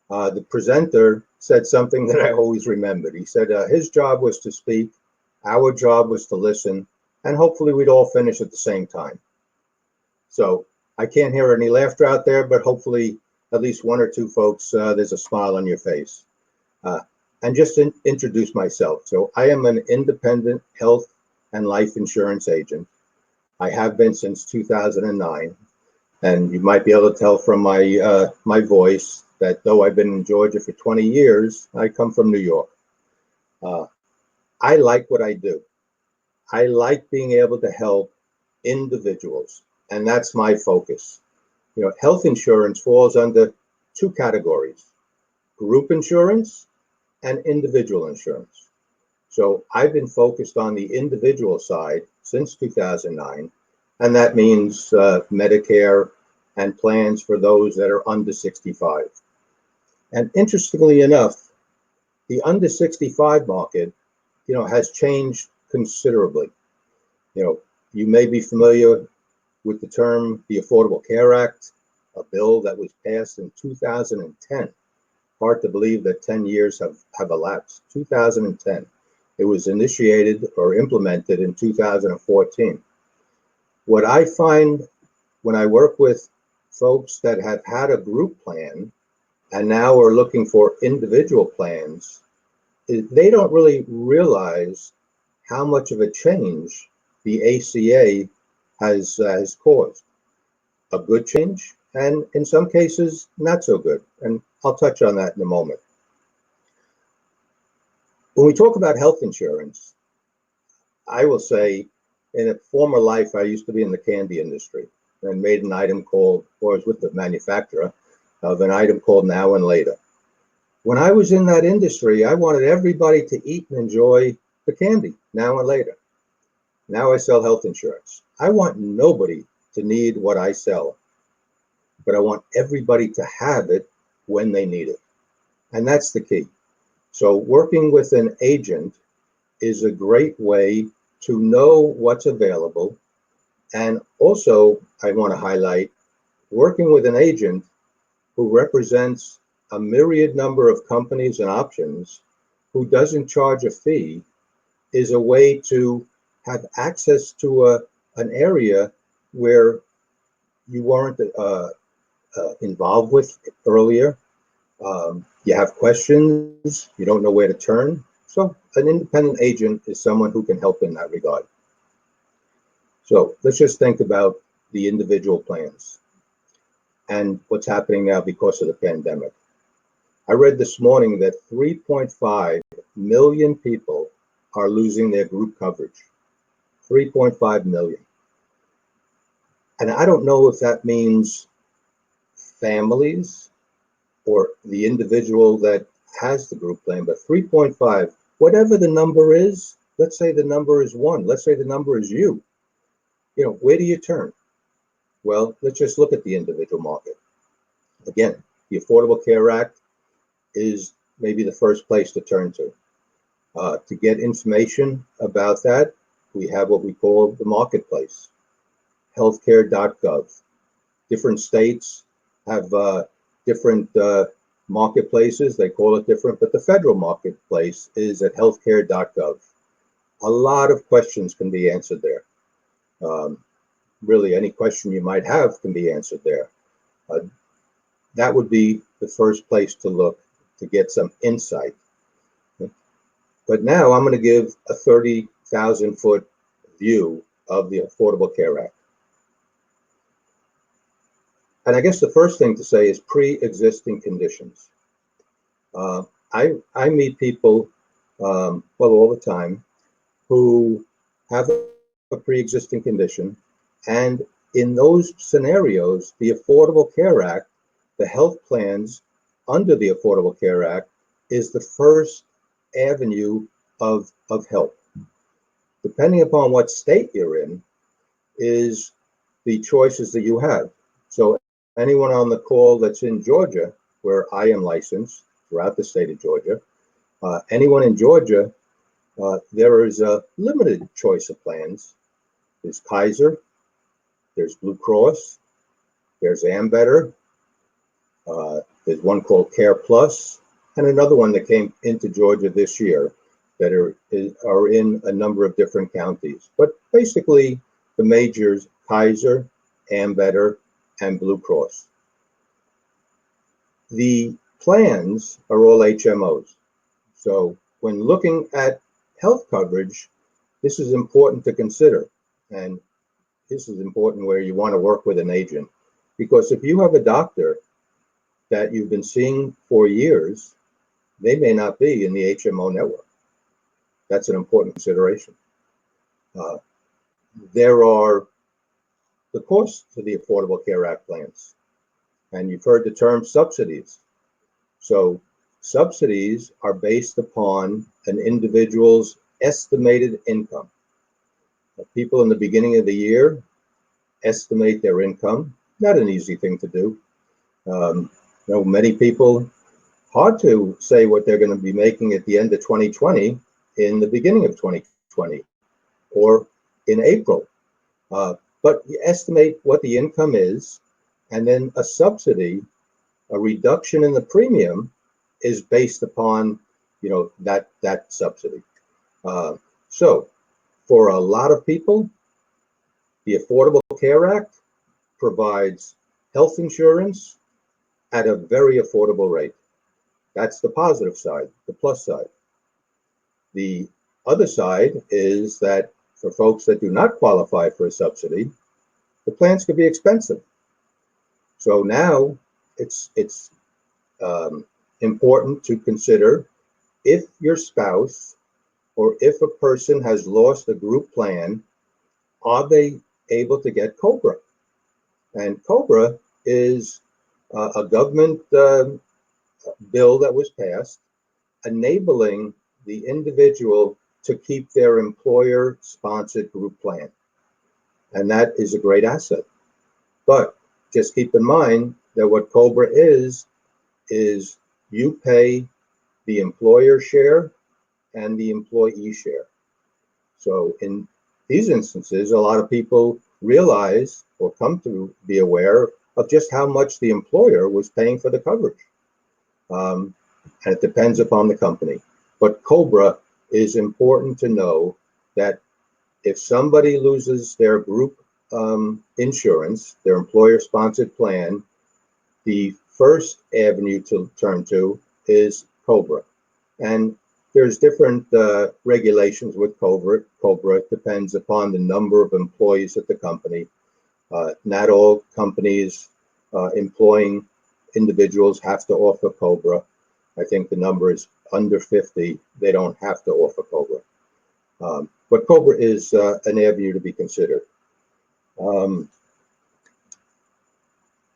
The presenter said something that I always remembered. He said his job was to speak, our job was to listen, and hopefully we'd all finish at the same time. So I can't hear any laughter out there, but hopefully at least one or two folks, there's a smile on your face. And just to introduce myself. So I am an independent health and life insurance agent. I have been since 2009. And you might be able to tell from my my voice that though I've been in Georgia for 20 years, I come from New York. I like what I do. I like being able to help individuals, and that's my focus. Health insurance falls under two categories, group insurance and individual insurance. So I've been focused on the individual side since 2009, and that means Medicare and plans for those that are under 65. And interestingly enough, the under 65 market, has changed considerably. You may be familiar with the term the Affordable Care Act, a bill that was passed in 2010. Hard to believe that 10 years have elapsed. 2010. It was initiated or implemented in 2014. What I find when I work with folks that have had a group plan and now are looking for individual plans, they don't really realize how much of a change the ACA has caused. A good change, and in some cases, not so good. And I'll touch on that in a moment. When we talk about health insurance, I will say in a former life, I used to be in the candy industry and made an item called, or was with the manufacturer of an item called Now and Later. When I was in that industry, I wanted everybody to eat and enjoy the candy, Now and Later. Now I sell health insurance. I want nobody to need what I sell, but I want everybody to have it when they need it. And that's the key. So working with an agent is a great way to know what's available. And also, I want to highlight, working with an agent who represents a myriad number of companies and options, who doesn't charge a fee, is a way to have access to an area where you weren't involved with earlier. You have questions, you don't know where to turn. So an independent agent is someone who can help in that regard. So let's just think about the individual plans and what's happening now because of the pandemic. I read this morning that 3.5 million people are losing their group coverage. 3.5 million. And I don't know if that means families or the individual that has the group plan, but 3.5, whatever the number is, let's say the number is 1, let's say the number is you. You know, where do you turn? Well, let's just look at the individual market. Again, the Affordable Care Act is maybe the first place to turn to. To get information about that, we have what we call the marketplace, healthcare.gov. Different states have different marketplaces. They call it different, but the federal marketplace is at healthcare.gov. A lot of questions can be answered there. Really, any question you might have can be answered there. That would be the first place to look to get some insight. But now I'm going to give a 30,000-foot view of the Affordable Care Act. And I guess the first thing to say is pre-existing conditions. I meet people, well, all the time, who have a pre-existing condition. And in those scenarios, the Affordable Care Act, the health plans under the Affordable Care Act, is the first avenue of help. Depending upon what state you're in, is the choices that you have. So anyone on the call that's in Georgia, where I am licensed throughout the state of Georgia, anyone in Georgia, there is a limited choice of plans. There's Kaiser, there's Blue Cross, there's Ambetter, there's one called Care Plus, and another one that came into Georgia this year that are in a number of different counties. But basically, the majors, Kaiser, Ambetter, and Blue Cross. The plans are all HMOs. So when looking at health coverage, this is important to consider. And this is important where you want to work with an agent. Because if you have a doctor that you've been seeing for years, they may not be in the HMO network. That's an important consideration. There are the costs to the Affordable Care Act plans. And you've heard the term subsidies. So subsidies are based upon an individual's estimated income. People in the beginning of the year estimate their income. Not an easy thing to do. Many people, hard to say what they're going to be making at the end of 2020 in the beginning of 2020 or in April. But you estimate what the income is, and then a subsidy, a reduction in the premium, is based upon that subsidy. So for a lot of people, the Affordable Care Act provides health insurance at a very affordable rate. That's the positive side, the plus side. The other side is that for folks that do not qualify for a subsidy, the plans could be expensive. So now it's important to consider if your spouse or if a person has lost a group plan, are they able to get COBRA? And COBRA is a government bill that was passed enabling the individual to keep their employer-sponsored group plan. And that is a great asset. But just keep in mind that what COBRA is you pay the employer share and the employee share. So in these instances, a lot of people realize or come to be aware of just how much the employer was paying for the coverage. And it depends upon the company. But COBRA is important to know that if somebody loses their group insurance, their employer-sponsored plan, the first avenue to turn to is COBRA. And there's different regulations with COBRA. COBRA depends upon the number of employees at the company. Not all companies employing individuals have to offer COBRA. I think the number is under 50. They don't have to offer COBRA. But COBRA is an avenue to be considered.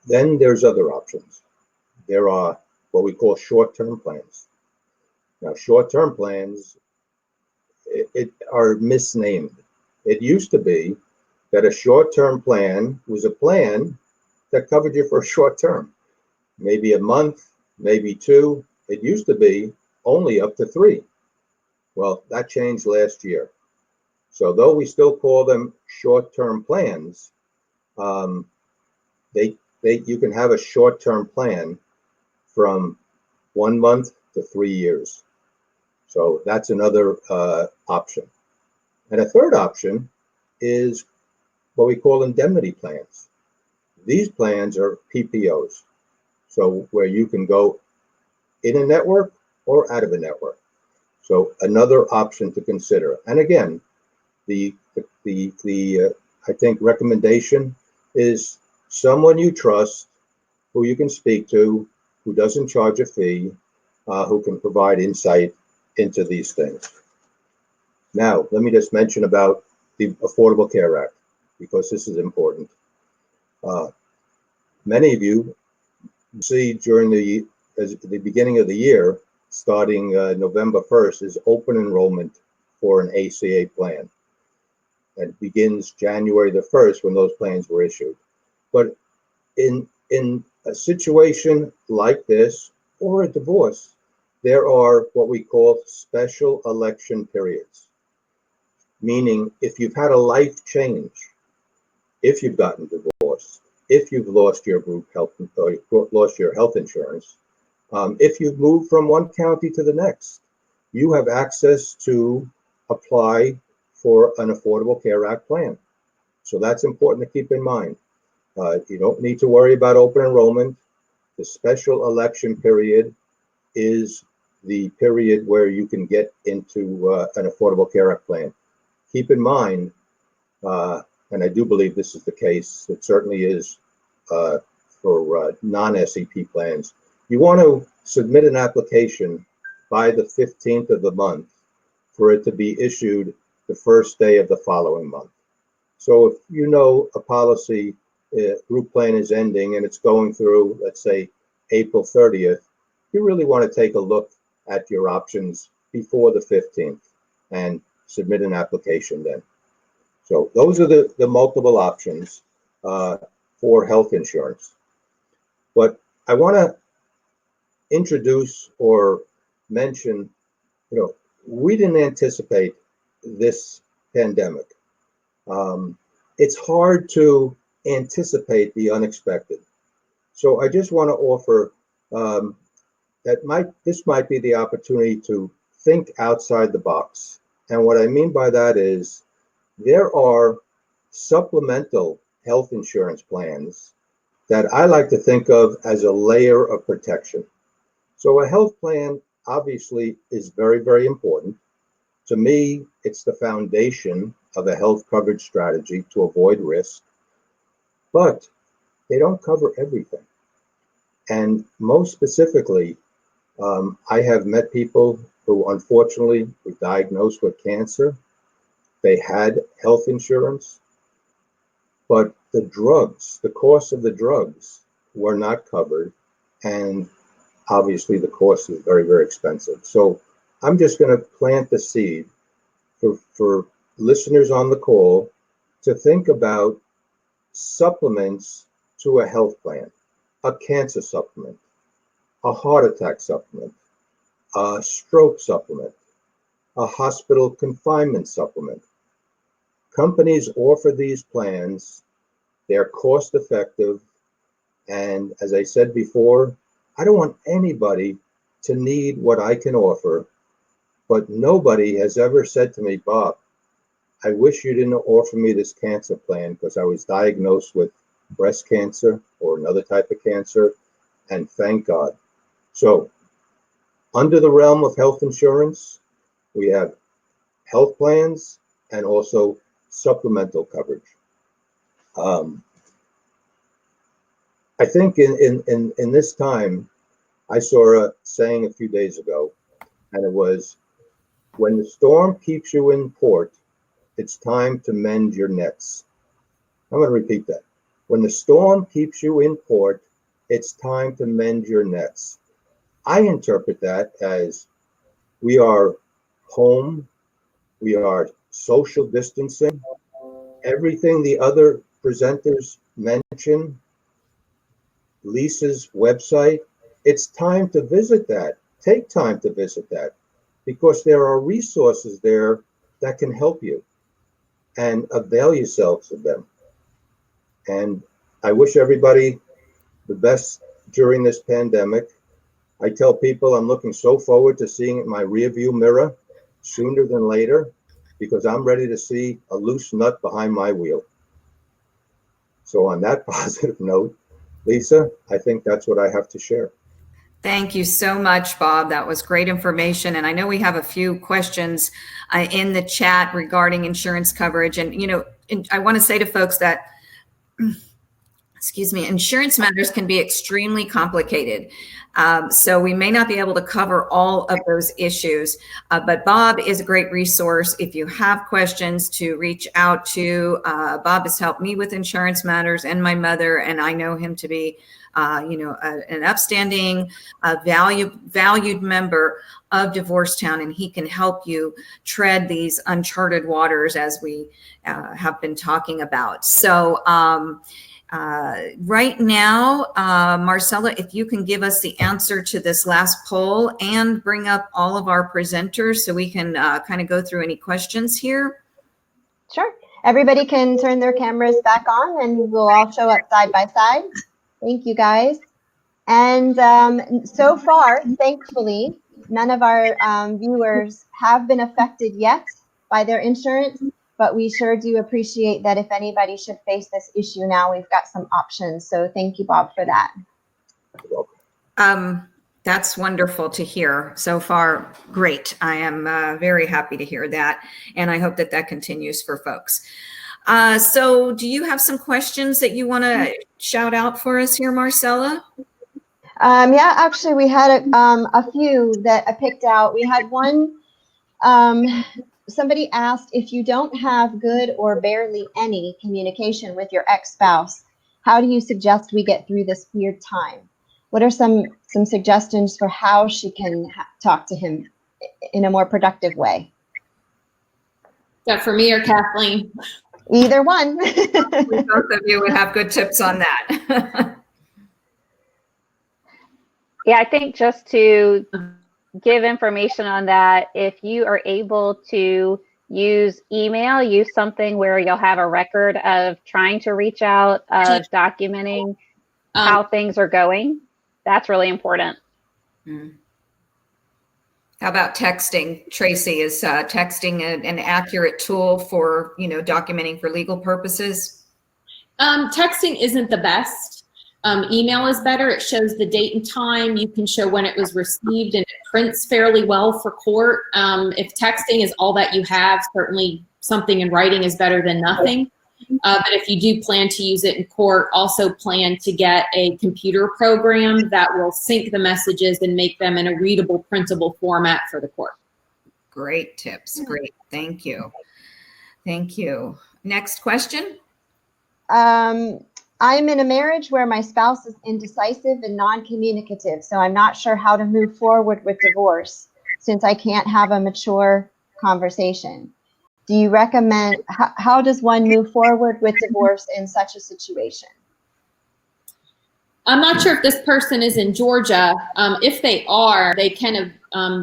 Then there's other options. There are what we call short-term plans. Now, short-term plans are misnamed. It used to be that a short-term plan was a plan that covered you for a short term, maybe a month, maybe two. It used to be only up to 3. Well, that changed last year. So though we still call them short-term plans, you can have a short-term plan from 1 month to 3 years. So that's another option. And a third option is what we call indemnity plans. These plans are PPOs. So where you can go in a network or out of a network. So another option to consider. And again, the I think recommendation is someone you trust, who you can speak to, who doesn't charge a fee, who can provide insight into these things. Now, let me just mention about the Affordable Care Act, because this is important. Many of you see during the beginning of the year, starting November 1st, is open enrollment for an ACA plan. And it begins January the 1st when those plans were issued. But in a situation like this or a divorce, there are what we call special election periods. Meaning, if you've had a life change, if you've gotten divorced, if you've lost your group health, lost your health insurance, if you've moved from one county to the next, you have access to apply for an Affordable Care Act plan. So that's important to keep in mind. You don't need to worry about open enrollment. The special election period is the period where you can get into an Affordable Care Act plan. Keep in mind, and I do believe this is the case, it certainly is for non-SEP plans, you want to submit an application by the 15th of the month for it to be issued the first day of the following month. So if you know a policy group plan is ending and it's going through, let's say, April 30th, you really want to take a look at your options before the 15th and submit an application then. So those are the multiple options for health insurance. But I want to introduce or mention, we didn't anticipate this pandemic. It's hard to anticipate the unexpected. So I just want to offer this might be the opportunity to think outside the box. And what I mean by that is there are supplemental health insurance plans that I like to think of as a layer of protection. So a health plan obviously is very, very important. To me, it's the foundation of a health coverage strategy to avoid risk, but they don't cover everything. And most specifically, I have met people who unfortunately were diagnosed with cancer. They had health insurance, but the drugs, the cost of the drugs were not covered. And obviously the cost is very, very expensive. So I'm just going to plant the seed for listeners on the call to think about supplements to a health plan, a cancer supplement, a heart attack supplement, a stroke supplement, a hospital confinement supplement. Companies offer these plans. They're cost effective. And as I said before, I don't want anybody to need what I can offer, but nobody has ever said to me, Bob, I wish you didn't offer me this cancer plan because I was diagnosed with breast cancer or another type of cancer, and thank God. So under the realm of health insurance, we have health plans and also supplemental coverage. I think in this time, I saw a saying a few days ago, and it was, when the storm keeps you in port, it's time to mend your nets. I'm going to repeat that. When the storm keeps you in port, it's time to mend your nets. I interpret that as we are home, we are social distancing, everything the other presenters mentioned, Lisa's website, it's time to visit that. Take time to visit that because there are resources there that can help you, and avail yourselves of them. And I wish everybody the best during this pandemic. I tell people I'm looking so forward to seeing it in my rearview mirror sooner than later, because I'm ready to see a loose nut behind my wheel. So on that positive note, Lisa, I think that's what I have to share. Thank you so much, Bob. That was great information. And I know we have a few questions in the chat regarding insurance coverage. And, I want to say to folks that, excuse me, insurance matters can be extremely complicated. So we may not be able to cover all of those issues, but Bob is a great resource if you have questions to reach out to. Bob has helped me with insurance matters and my mother, and I know him to be an upstanding, valued member of DivorceTown, and he can help you tread these uncharted waters as we have been talking about. So right now, Marcella, if you can give us the answer to this last poll and bring up all of our presenters so we can kind of go through any questions here. Sure. Everybody can turn their cameras back on and we'll all show up side by side. Thank you, guys. And so far, thankfully, none of our viewers have been affected yet by their insurance, but we sure do appreciate that if anybody should face this issue now, we've got some options. So thank you, Bob, for that. That's wonderful to hear. So far, great. I am very happy to hear that. And I hope that that continues for folks. So do you have some questions that you want to shout out for us here, Marcella? Yeah, actually, we had a few that I picked out. We had one, somebody asked, if you don't have good or barely any communication with your ex-spouse, how do you suggest we get through this weird time? What are some suggestions for how she can talk to him in a more productive way? Is that for me or Kathleen? Either one. Both of you would have good tips on that. Yeah, I think just to give information on that, if you are able to use email, use something where you'll have a record of trying to reach out, of documenting how things are going. That's really important. How about texting? Tracy, is texting an accurate tool for, documenting for legal purposes? Texting isn't the best. Email is better. It shows the date and time. You can show when it was received, and it prints fairly well for court. If texting is all that you have, certainly something in writing is better than nothing. But if you do plan to use it in court, also plan to get a computer program that will sync the messages and make them in a readable, printable format for the court. Great tips. Great. Thank you. Thank you. Next question. I'm in a marriage where my spouse is indecisive and non-communicative, so I'm not sure how to move forward with divorce since I can't have a mature conversation. Do you recommend, how does one move forward with divorce in such a situation? I'm not sure if this person is in Georgia. If they are, they can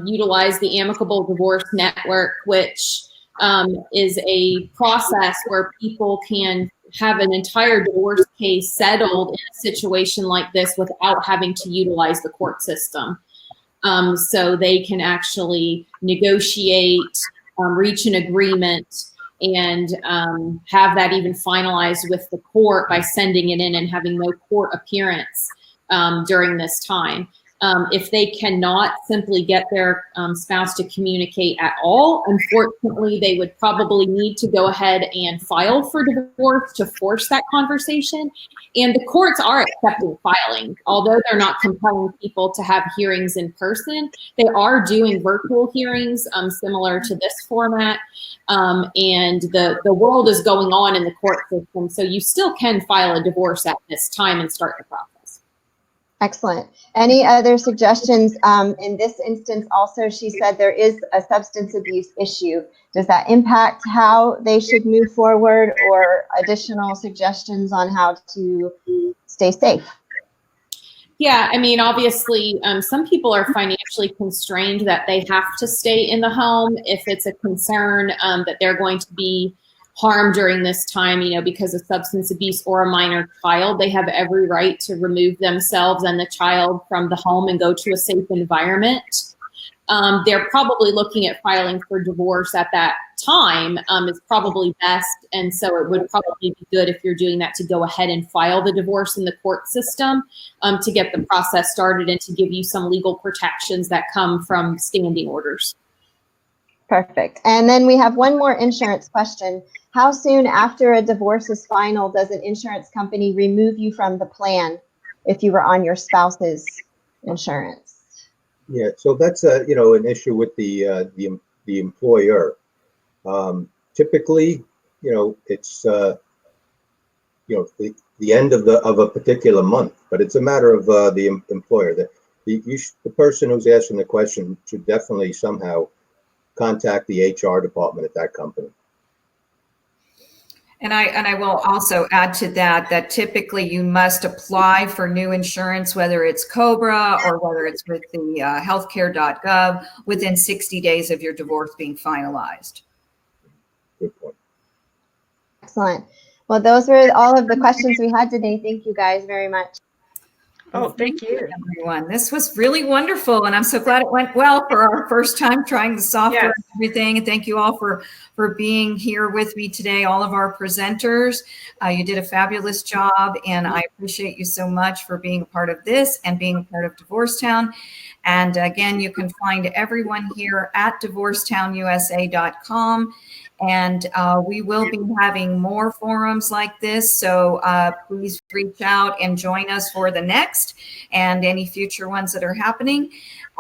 utilize the Amicable Divorce Network, which is a process where people can have an entire divorce case settled in a situation like this without having to utilize the court system. So they can actually negotiate, reach an agreement, and have that even finalized with the court by sending it in and having no court appearance during this time. If they cannot simply get their spouse to communicate at all, unfortunately, they would probably need to go ahead and file for divorce to force that conversation. And the courts are accepting filing. Although they're not compelling people to have hearings in person, they are doing virtual hearings similar to this format. And the world is going on in the court system. So you still can file a divorce at this time and start the process. Excellent. Any other suggestions? In this instance, also, she said there is a substance abuse issue. Does that impact how they should move forward, or additional suggestions on how to stay safe? Yeah, I mean, obviously, some people are financially constrained that they have to stay in the home if it's a concern that they're going to be harmed during this time, because of substance abuse or a minor child. They have every right to remove themselves and the child from the home and go to a safe environment. They're probably looking at filing for divorce at that time is probably best. And so it would probably be good if you're doing that to go ahead and file the divorce in the court system to get the process started and to give you some legal protections that come from standing orders. Perfect. And then we have one more insurance question. How soon after a divorce is final does an insurance company remove you from the plan if you were on your spouse's insurance? Yeah, so that's an issue with the employer. Typically, it's the end of a particular month, but it's a matter of the employer. The person who's asking the question should definitely somehow contact the HR department at that company. And I will also add to that typically you must apply for new insurance, whether it's COBRA or whether it's with the healthcare.gov, within 60 days of your divorce being finalized. Good point. Excellent. Well, those were all of the questions we had today. Thank you guys very much. Oh, thank you. Everyone. This was really wonderful, and I'm so glad it went well for our first time trying the software and everything. And thank you all for being here with me today, all of our presenters. You did a fabulous job, and I appreciate you so much for being a part of this and being a part of DivorceTown. And again, you can find everyone here at DivorceTownUSA.com. And we will be having more forums like this. So please reach out and join us for the next and any future ones that are happening.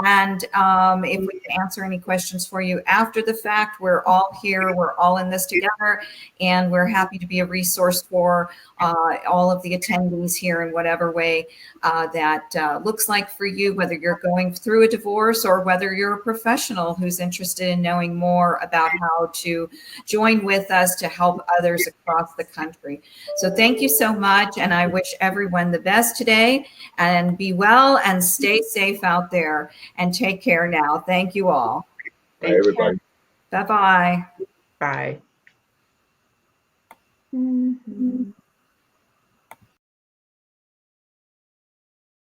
And if we can answer any questions for you after the fact, we're all here. We're all in this together. And we're happy to be a resource for all of the attendees here in whatever way that looks like for you, whether you're going through a divorce or whether you're a professional who's interested in knowing more about how to join with us to help others across the country. So thank you so much. And I wish everyone the best today, and be well and stay safe out there, and take care now. Thank you all. Bye, everybody. Bye-bye. Bye. Mm-hmm.